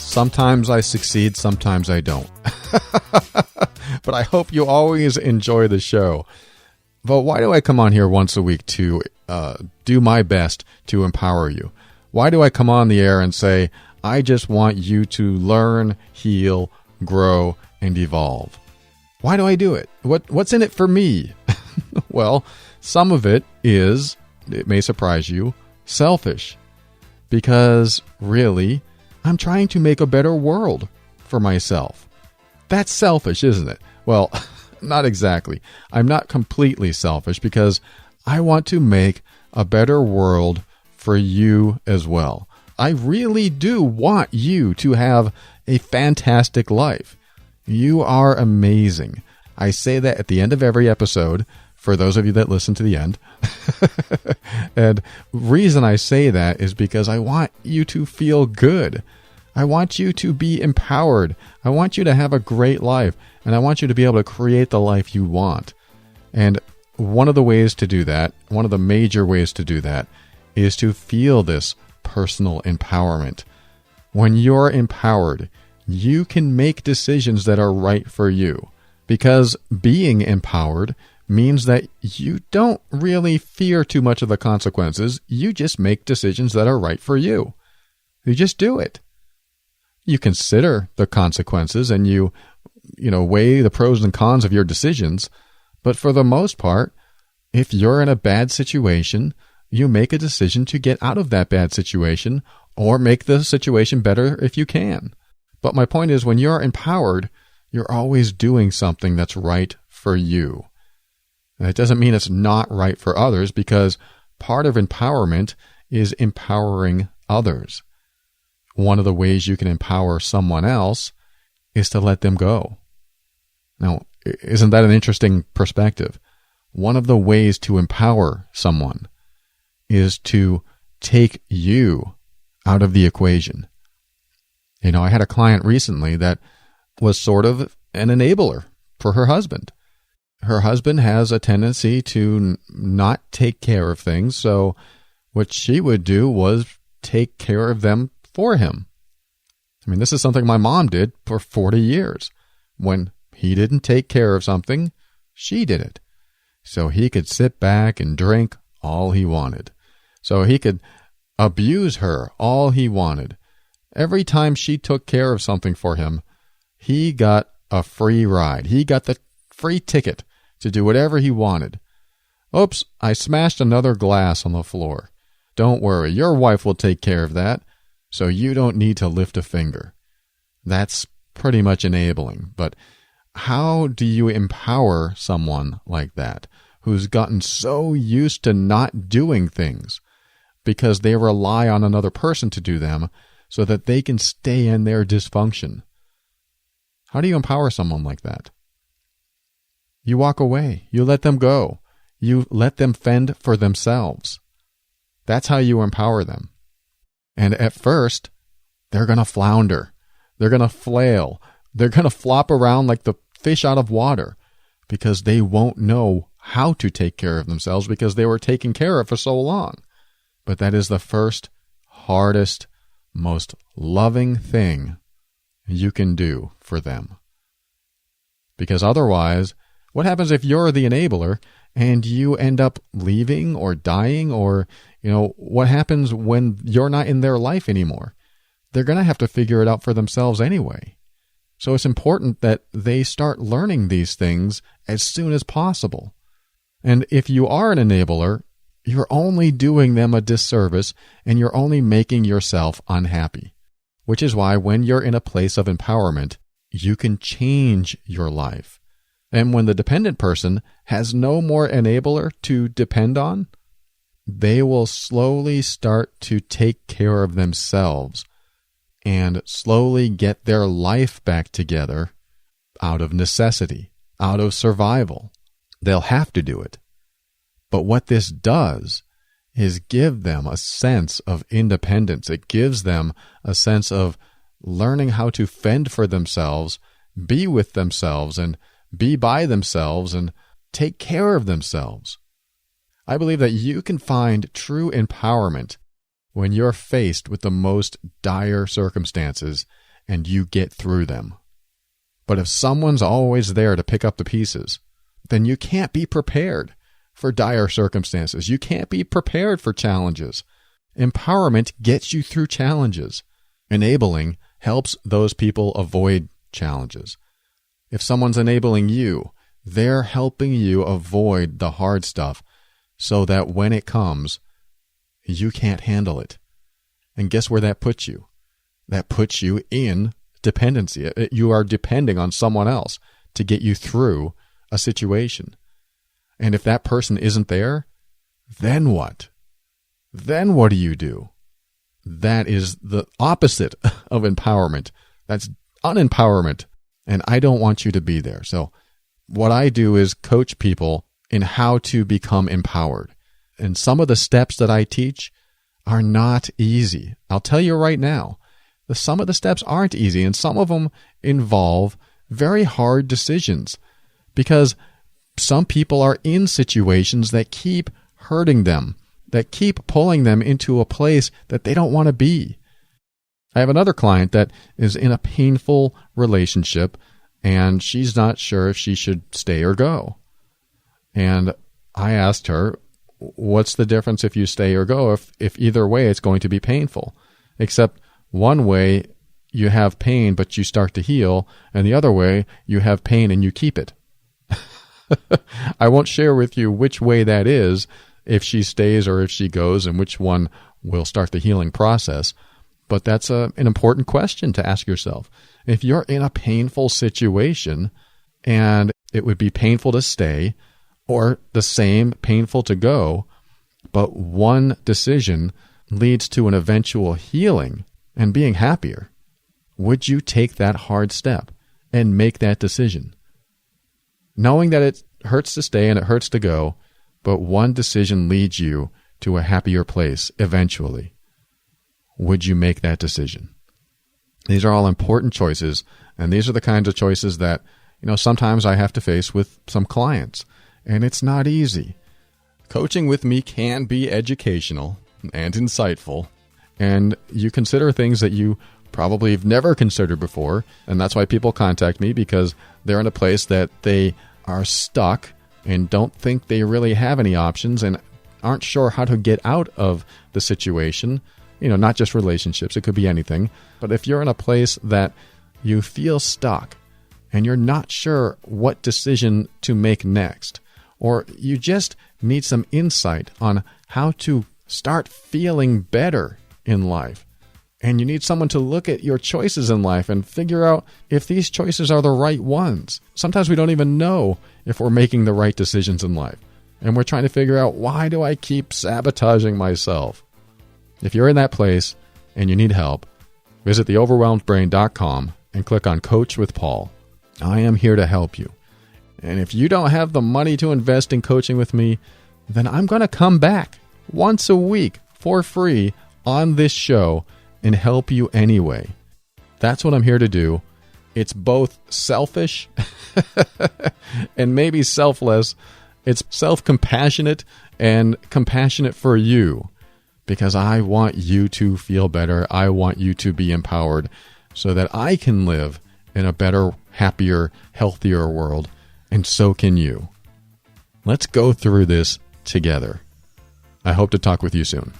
Sometimes I succeed, sometimes I don't. But I hope you always enjoy the show. But why do I come on here once a week to do my best to empower you? Why do I come on the air and say, I just want you to learn, heal, grow, and evolve? Why do I do it? What's in it for me? Well, some of it is, it may surprise you, selfish. Because really, I'm trying to make a better world for myself. That's selfish, isn't it? Well, not exactly. I'm not completely selfish because I want to make a better world for you as well. I really do want you to have a fantastic life. You are amazing. I say that at the end of every episode for those of you that listen to the end. And reason I say that is because I want you to feel good. I want you to be empowered. I want you to have a great life. And I want you to be able to create the life you want. And one of the ways to do that, one of the major ways to do that, is to feel this personal empowerment. When you're empowered, you can make decisions that are right for you. Because being empowered means that you don't really fear too much of the consequences. You just make decisions that are right for you. You just do it. You consider the consequences and you weigh the pros and cons of your decisions. But for the most part, if you're in a bad situation, you make a decision to get out of that bad situation or make the situation better if you can. But my point is, when you're empowered, you're always doing something that's right for you. And it doesn't mean it's not right for others, because part of empowerment is empowering others. One of the ways you can empower someone else is to let them go. Now, isn't that an interesting perspective? One of the ways to empower someone is to take you out of the equation. I had a client recently that was sort of an enabler for her husband. Her husband has a tendency to not take care of things, so what she would do was take care of them for him. I mean, this is something my mom did for 40 years. When he didn't take care of something, she did it. So he could sit back and drink all he wanted. So he could abuse her all he wanted. Every time she took care of something for him, he got a free ride. He got the free ticket to do whatever he wanted. Oops, I smashed another glass on the floor. Don't worry, your wife will take care of that, so you don't need to lift a finger. That's pretty much enabling. But how do you empower someone like that, who's gotten so used to not doing things because they rely on another person to do them so that they can stay in their dysfunction? How do you empower someone like that? You walk away. You let them go. You let them fend for themselves. That's how you empower them. And at first, they're going to flounder. They're going to flail. They're going to flop around like the fish out of water because they won't know how to take care of themselves because they were taken care of for so long. But that is the first, hardest, most loving thing you can do for them. Because otherwise, what happens if you're the enabler and you end up leaving or dying, or, what happens when you're not in their life anymore? They're going to have to figure it out for themselves anyway. So it's important that they start learning these things as soon as possible. And if you are an enabler, you're only doing them a disservice and you're only making yourself unhappy. Which is why when you're in a place of empowerment, you can change your life. And when the dependent person has no more enabler to depend on, they will slowly start to take care of themselves and slowly get their life back together out of necessity, out of survival. They'll have to do it. But what this does is give them a sense of independence. It gives them a sense of learning how to fend for themselves, be with themselves, and be by themselves, and take care of themselves. I believe that you can find true empowerment when you're faced with the most dire circumstances and you get through them. But if someone's always there to pick up the pieces, then you can't be prepared for dire circumstances. You can't be prepared for challenges. Empowerment gets you through challenges. Enabling helps those people avoid challenges. If someone's enabling you, they're helping you avoid the hard stuff so that when it comes, you can't handle it. And guess where that puts you? That puts you in dependency. You are depending on someone else to get you through a situation. And if that person isn't there, then what? Then what do? That is the opposite of empowerment. That's unempowerment. And I don't want you to be there. So what I do is coach people in how to become empowered. And some of the steps that I teach are not easy. I'll tell you right now, some of the steps aren't easy, and some of them involve very hard decisions because some people are in situations that keep hurting them, that keep pulling them into a place that they don't want to be. I have another client that is in a painful relationship, and she's not sure if she should stay or go. And I asked her, what's the difference if you stay or go if either way it's going to be painful? Except one way you have pain but you start to heal, and the other way you have pain and you keep it. I won't share with you which way that is, if she stays or if she goes, and which one will start the healing process. But that's an important question to ask yourself. If you're in a painful situation and it would be painful to stay or the same painful to go, but one decision leads to an eventual healing and being happier, would you take that hard step and make that decision? Knowing that it hurts to stay and it hurts to go, but one decision leads you to a happier place eventually. Would you make that decision? These are all important choices, and these are the kinds of choices that, sometimes I have to face with some clients, and it's not easy. Coaching with me can be educational and insightful, and you consider things that you probably have never considered before, and that's why people contact me, because they're in a place that they are stuck and don't think they really have any options and aren't sure how to get out of the situation. Not just relationships, it could be anything. But if you're in a place that you feel stuck and you're not sure what decision to make next, or you just need some insight on how to start feeling better in life, and you need someone to look at your choices in life and figure out if these choices are the right ones. Sometimes we don't even know if we're making the right decisions in life, and we're trying to figure out, why do I keep sabotaging myself? If you're in that place and you need help, visit theoverwhelmedbrain.com and click on Coach with Paul. I am here to help you. And if you don't have the money to invest in coaching with me, then I'm going to come back once a week for free on this show and help you anyway. That's what I'm here to do. It's both selfish and maybe selfless. It's self-compassionate and compassionate for you, because I want you to feel better. I want you to be empowered so that I can live in a better, happier, healthier world, and so can you. Let's go through this together. I hope to talk with you soon.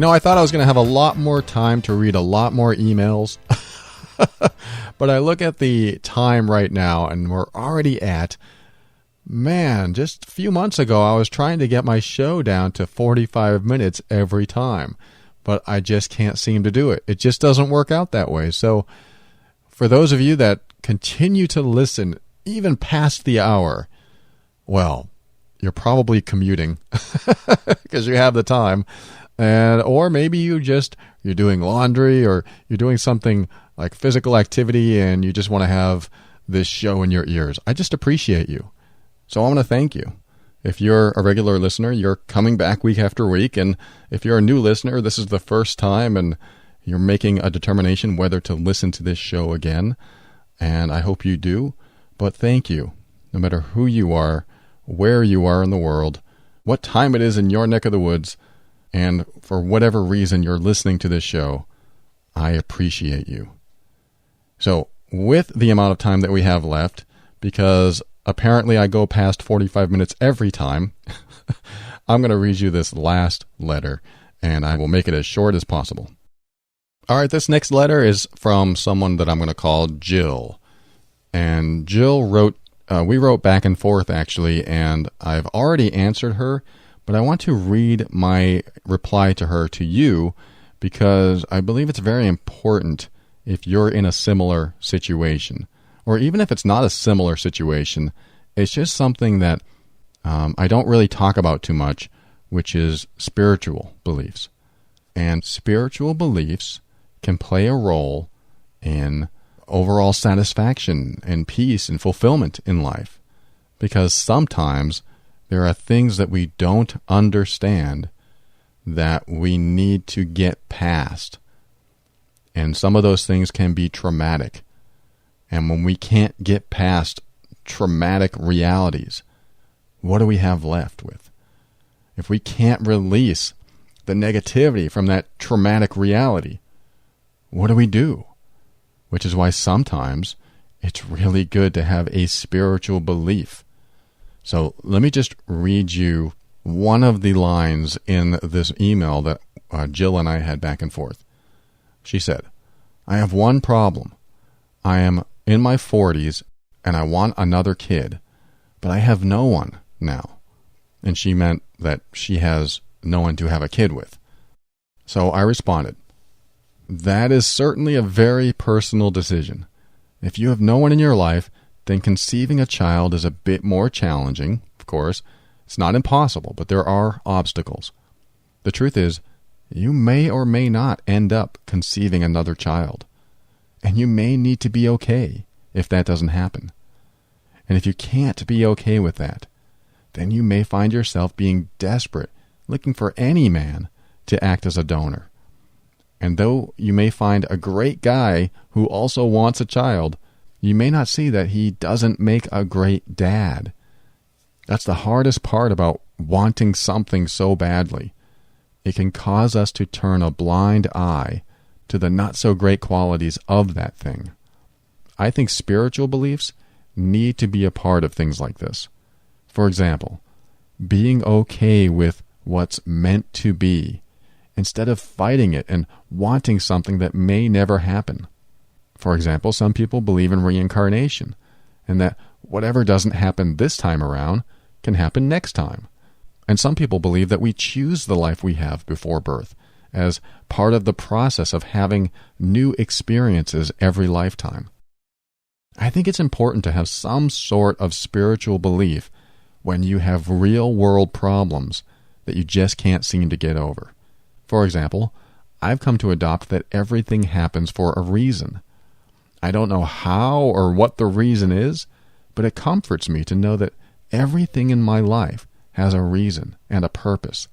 I thought I was going to have a lot more time to read a lot more emails, but I look at the time right now and we're already at, just a few months ago, I was trying to get my show down to 45 minutes every time, but I just can't seem to do it. It just doesn't work out that way. So for those of you that continue to listen even past the hour, well, you're probably commuting because you have the time. Or maybe you're doing laundry, or you're doing something like physical activity and you just want to have this show in your ears. I just appreciate you. So I want to thank you. If you're a regular listener, you're coming back week after week. And if you're a new listener, this is the first time and you're making a determination whether to listen to this show again, and I hope you do. But thank you, no matter who you are, where you are in the world, what time it is in your neck of the woods, and for whatever reason you're listening to this show, I appreciate you. So, with the amount of time that we have left, because apparently I go past 45 minutes every time, I'm going to read you this last letter, and I will make it as short as possible. All right, this next letter is from someone that I'm going to call Jill. And Jill wrote, we wrote back and forth actually, and I've already answered her, but I want to read my reply to her to you because I believe it's very important if you're in a similar situation. Or even if it's not a similar situation, it's just something that I don't really talk about too much, which is spiritual beliefs. And spiritual beliefs can play a role in overall satisfaction and peace and fulfillment in life. Because sometimes there are things that we don't understand that we need to get past. And some of those things can be traumatic. And when we can't get past traumatic realities, what do we have left with? If we can't release the negativity from that traumatic reality, what do we do? Which is why sometimes it's really good to have a spiritual belief. So let me just read you one of the lines in this email that Jill and I had back and forth. She said, "I have one problem. I am in my 40s and I want another kid, but I have no one now." And she meant that she has no one to have a kid with. So I responded, "That is certainly a very personal decision. If you have no one in your life, then conceiving a child is a bit more challenging. Of course, it's not impossible, but there are obstacles. The truth is, you may or may not end up conceiving another child. And you may need to be okay if that doesn't happen. And if you can't be okay with that, then you may find yourself being desperate, looking for any man to act as a donor. And though you may find a great guy who also wants a child, you may not see that he doesn't make a great dad. That's the hardest part about wanting something so badly. It can cause us to turn a blind eye to the not-so-great qualities of that thing. I think spiritual beliefs need to be a part of things like this. For example, being okay with what's meant to be, instead of fighting it and wanting something that may never happen. For example, some people believe in reincarnation, and that whatever doesn't happen this time around can happen next time. And some people believe that we choose the life we have before birth as part of the process of having new experiences every lifetime. I think it's important to have some sort of spiritual belief when you have real-world problems that you just can't seem to get over. For example, I've come to adopt that everything happens for a reason. I don't know how or what the reason is, but it comforts me to know that everything in my life has a reason and a purpose.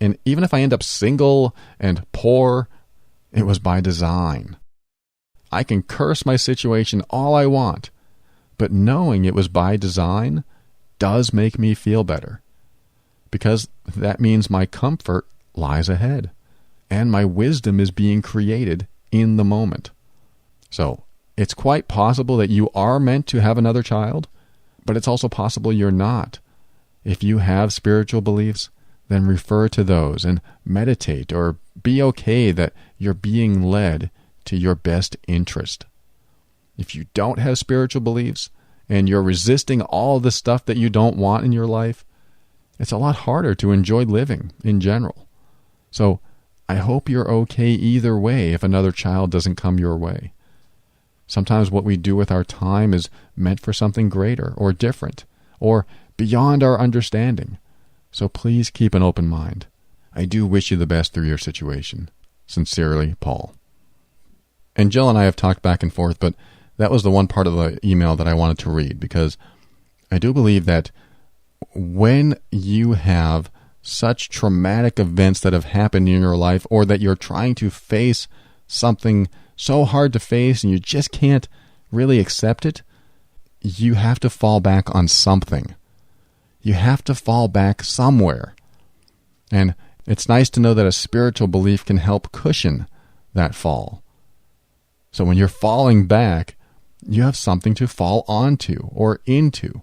And even if I end up single and poor, it was by design. I can curse my situation all I want, but knowing it was by design does make me feel better, because that means my comfort lies ahead, and my wisdom is being created in the moment. So, it's quite possible that you are meant to have another child, but it's also possible you're not. If you have spiritual beliefs, then refer to those and meditate, or be okay that you're being led to your best interest. If you don't have spiritual beliefs, and you're resisting all the stuff that you don't want in your life, it's a lot harder to enjoy living in general. So I hope you're okay either way if another child doesn't come your way. Sometimes what we do with our time is meant for something greater or different or beyond our understanding. So please keep an open mind. I do wish you the best through your situation. Sincerely, Paul. And Jill and I have talked back and forth, but that was the one part of the email that I wanted to read, because I do believe that when you have such traumatic events that have happened in your life, or that you're trying to face something so hard to face and you just can't really accept it, you have to fall back on something. You have to fall back somewhere. And it's nice to know that a spiritual belief can help cushion that fall. So when you're falling back, you have something to fall onto or into.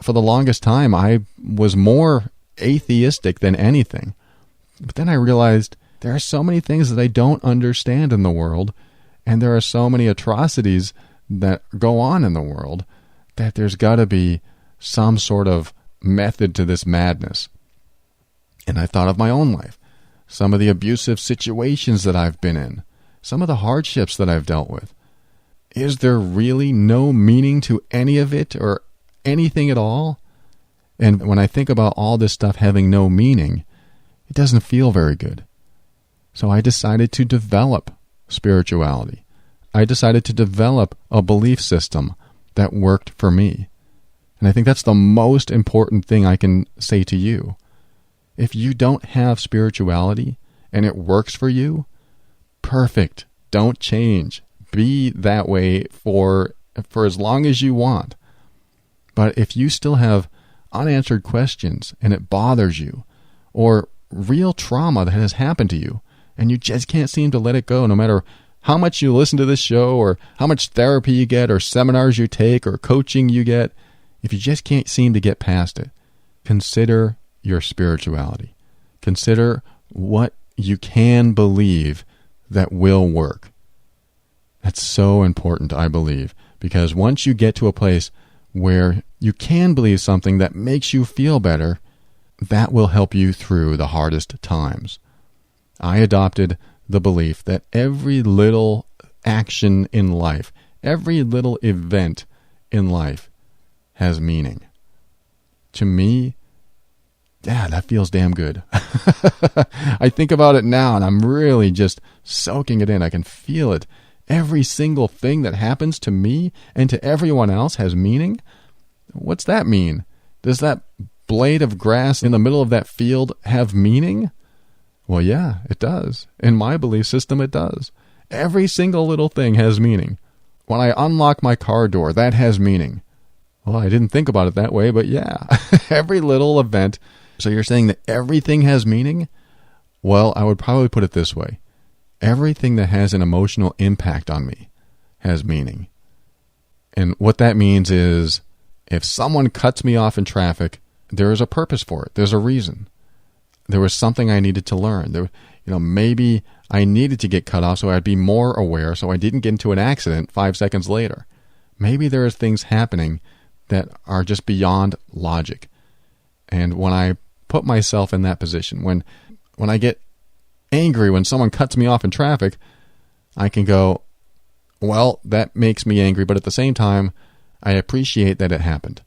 For the longest time, I was more atheistic than anything. But then I realized there are so many things that I don't understand in the world, and there are so many atrocities that go on in the world, that there's got to be some sort of method to this madness. And I thought of my own life, some of the abusive situations that I've been in, some of the hardships that I've dealt with. Is there really no meaning to any of it or anything at all? And when I think about all this stuff having no meaning, it doesn't feel very good. So I decided to develop spirituality. I decided to develop a belief system that worked for me. And I think that's the most important thing I can say to you. If you don't have spirituality and it works for you, perfect. Don't change. Be that way for as long as you want. But if you still have unanswered questions and it bothers you, or real trauma that has happened to you, and you just can't seem to let it go, no matter how much you listen to this show, or how much therapy you get, or seminars you take, or coaching you get, if you just can't seem to get past it, consider your spirituality. Consider what you can believe that will work. That's so important, I believe, because once you get to a place where you can believe something that makes you feel better, that will help you through the hardest times. I adopted the belief that every little action in life, every little event in life has meaning. To me, that feels damn good. I think about it now and I'm really just soaking it in. I can feel it. Every single thing that happens to me and to everyone else has meaning. What's that mean? Does that blade of grass in the middle of that field have meaning? Well, yeah, it does. In my belief system, it does. Every single little thing has meaning. When I unlock my car door, that has meaning. Well, I didn't think about it that way, but yeah, every little event. So you're saying that everything has meaning? Well, I would probably put it this way. Everything that has an emotional impact on me has meaning. And what that means is if someone cuts me off in traffic, there is a purpose for it. There's a reason. There was something I needed to learn. Maybe I needed to get cut off so I'd be more aware so I didn't get into an accident 5 seconds later. Maybe there are things happening that are just beyond logic. And when I put myself in that position, when I get angry when someone cuts me off in traffic, I can go, well, that makes me angry, but at the same time, I appreciate that it happened.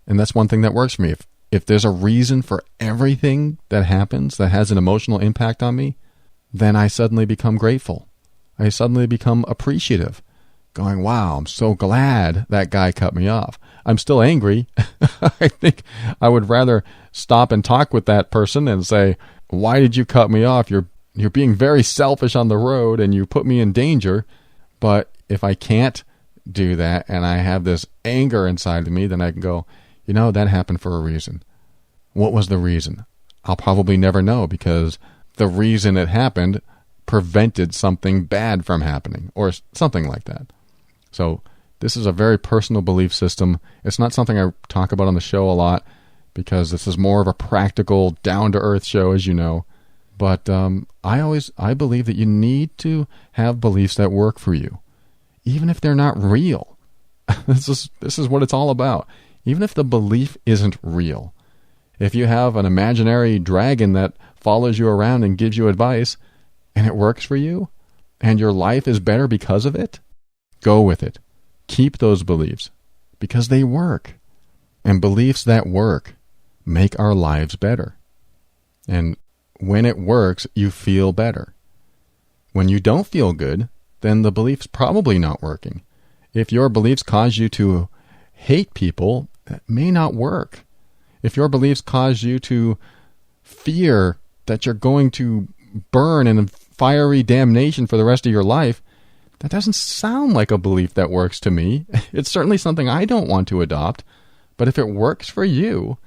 And that's one thing that works for me. If there's a reason for everything that happens that has an emotional impact on me, then I suddenly become grateful. I suddenly become appreciative, going, wow, I'm so glad that guy cut me off. I'm still angry. I think I would rather stop and talk with that person and say, why did you cut me off? You're being very selfish on the road and you put me in danger. But if I can't do that and I have this anger inside of me, then I can go, that happened for a reason. What was the reason? I'll probably never know because the reason it happened prevented something bad from happening or something like that. So this is a very personal belief system. It's not something I talk about on the show a lot because this is more of a practical, down-to-earth show, as you know. But I believe that you need to have beliefs that work for you, even if they're not real. This is what it's all about. Even if the belief isn't real. If you have an imaginary dragon that follows you around and gives you advice, and it works for you, and your life is better because of it, go with it. Keep those beliefs, because they work. And beliefs that work make our lives better. And when it works, you feel better. When you don't feel good, then the belief's probably not working. If your beliefs cause you to hate people, that may not work. If your beliefs cause you to fear that you're going to burn in fiery damnation for the rest of your life, that doesn't sound like a belief that works to me. It's certainly something I don't want to adopt. But if it works for you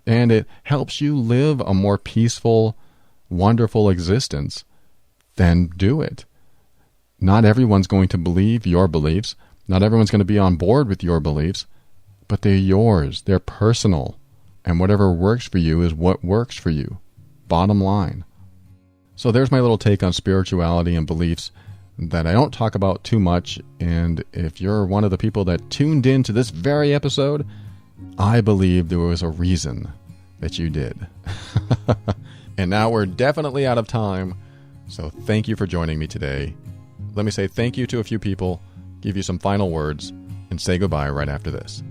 and it helps you live a more peaceful, wonderful existence, then do it. Not everyone's going to believe your beliefs. Not everyone's going to be on board with your beliefs. But they're yours. They're personal. And whatever works for you is what works for you. Bottom line. So there's my little take on spirituality and beliefs that I don't talk about too much. And if you're one of the people that tuned in to this very episode, I believe there was a reason that you did. And now we're definitely out of time. So thank you for joining me today. Let me say thank you to a few people, give you some final words, and say goodbye right after this.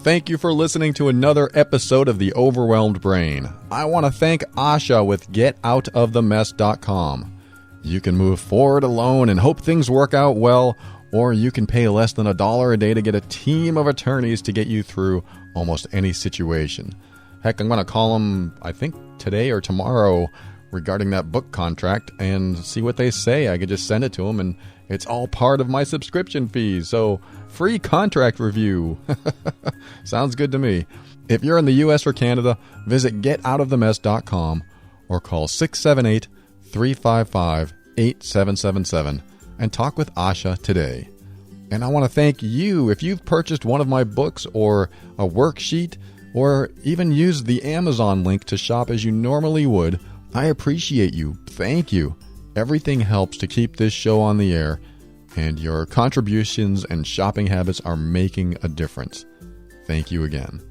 Thank you for listening to another episode of The Overwhelmed Brain. I want to thank Asha with GetOutOfTheMess.com. You can move forward alone and hope things work out well, or you can pay less than $1 a day to get a team of attorneys to get you through almost any situation. Heck, I'm going to call them, I think, today or tomorrow regarding that book contract and see what they say. I could just send it to them, and it's all part of my subscription fees. So, free contract review. Sounds good to me. If you're in the U.S. or Canada, visit GetOutOfTheMess.com or call 678-355-8777 and talk with Asha today. And I want to thank you if you've purchased one of my books or a worksheet or even used the Amazon link to shop as you normally would. I appreciate you. Thank you. Everything helps to keep this show on the air, and your contributions and shopping habits are making a difference. Thank you again.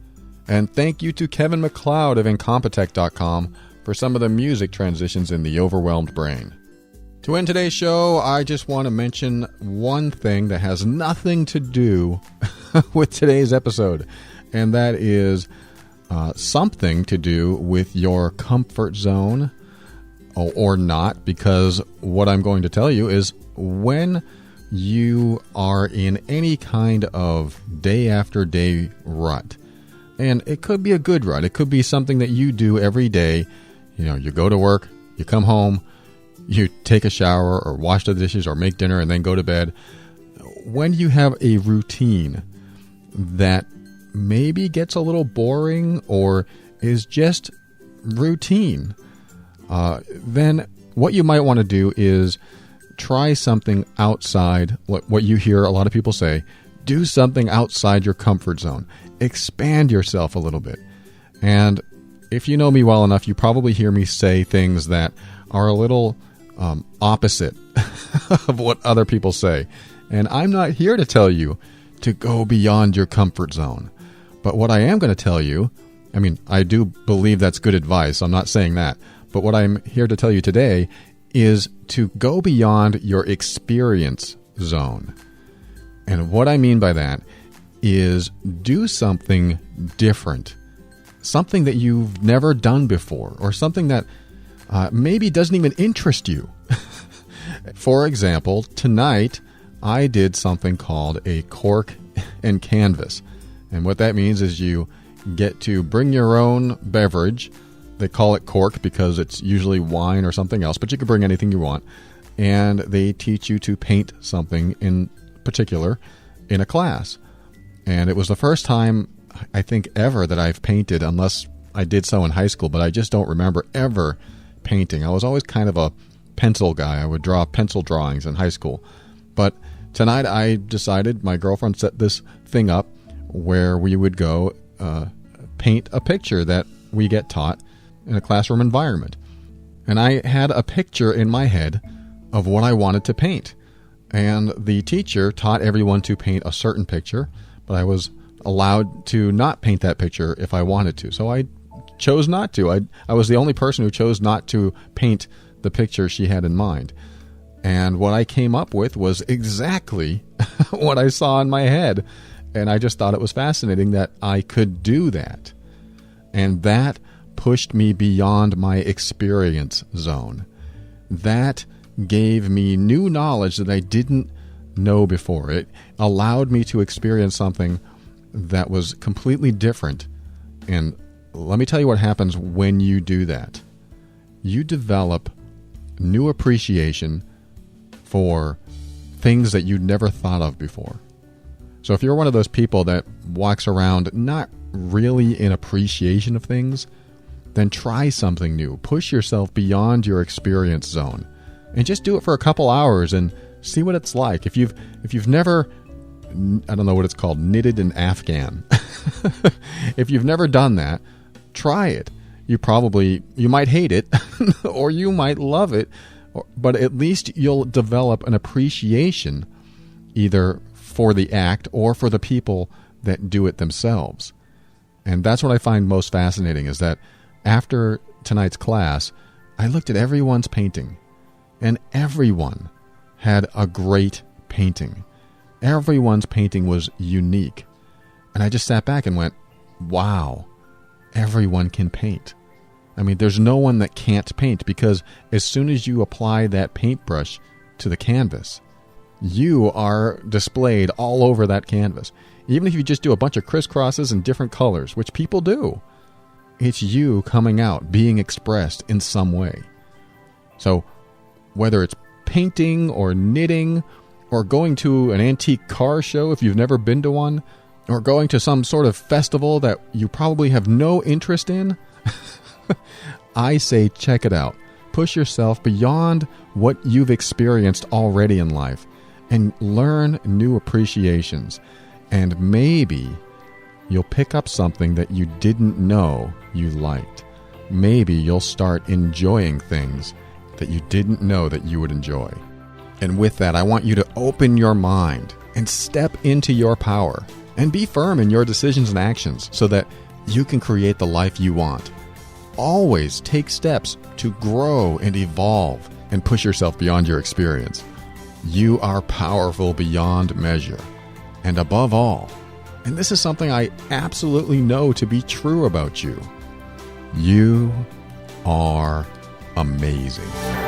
And thank you to Kevin MacLeod of Incompetech.com for some of the music transitions in The Overwhelmed Brain. To end today's show, I just want to mention one thing that has nothing to do with today's episode, and that is something to do with your comfort zone, or not, because what I'm going to tell you is when you are in any kind of day after day rut, and it could be a good rut, it could be something that you do every day. You know, you go to work, you come home, you take a shower or wash the dishes or make dinner and then go to bed. When you have a routine that maybe gets a little boring or is just routine, then what you might want to do is try something outside what you hear a lot of people say. Do something outside your comfort zone. Expand yourself a little bit. And if you know me well enough, you probably hear me say things that are a little opposite of what other people say. And I'm not here to tell you to go beyond your comfort zone. But what I am going to tell you, I mean, I do believe that's good advice. I'm not saying that. But what I'm here to tell you today is to go beyond your experience zone. And what I mean by that is do something different, something that you've never done before, or something that maybe doesn't even interest you. For example, tonight I did something called a cork and canvas. And what that means is you get to bring your own beverage. They call it cork because it's usually wine or something else, but you can bring anything you want. And they teach you to paint something in particular in a class. And it was the first time, I think, ever that I've painted, unless I did so in high school, but I just don't remember ever painting. I was always kind of a pencil guy. I would draw pencil drawings in high school. But tonight I decided, my girlfriend set this thing up where we would go paint a picture that we get taught in a classroom environment. And I had a picture in my head of what I wanted to paint. And the teacher taught everyone to paint a certain picture, but I was allowed to not paint that picture if I wanted to. So I chose not to. I was the only person who chose not to paint the picture she had in mind. And what I came up with was exactly what I saw in my head. And I just thought it was fascinating that I could do that. And that pushed me beyond my experience zone. That gave me new knowledge that I didn't know before. It allowed me to experience something that was completely different. And let me tell you what happens when you do that. You develop new appreciation for things that you'd never thought of before. So if you're one of those people that walks around not really in appreciation of things, then try something new. Push yourself beyond your experience zone. And just do it for a couple hours and see what it's like. If you've never, I don't know what it's called, knitted an Afghan. If you've never done that, try it. You might hate it or you might love it, but at least you'll develop an appreciation either for the act or for the people that do it themselves. And that's what I find most fascinating, is that after tonight's class, I looked at everyone's painting, and everyone had a great painting. Everyone's painting was unique. And I just sat back and went, wow, everyone can paint. I mean, there's no one that can't paint, because as soon as you apply that paintbrush to the canvas, you are displayed all over that canvas. Even if you just do a bunch of crisscrosses in different colors, which people do, it's you coming out, being expressed in some way. So whether it's painting or knitting or going to an antique car show if you've never been to one, or going to some sort of festival that you probably have no interest in, I say check it out. Push yourself beyond what you've experienced already in life and learn new appreciations. And maybe you'll pick up something that you didn't know you liked. Maybe you'll start enjoying things that you didn't know that you would enjoy. And with that, I want you to open your mind and step into your power and be firm in your decisions and actions so that you can create the life you want. Always take steps to grow and evolve and push yourself beyond your experience. You are powerful beyond measure. And above all, and this is something I absolutely know to be true about you, you are amazing.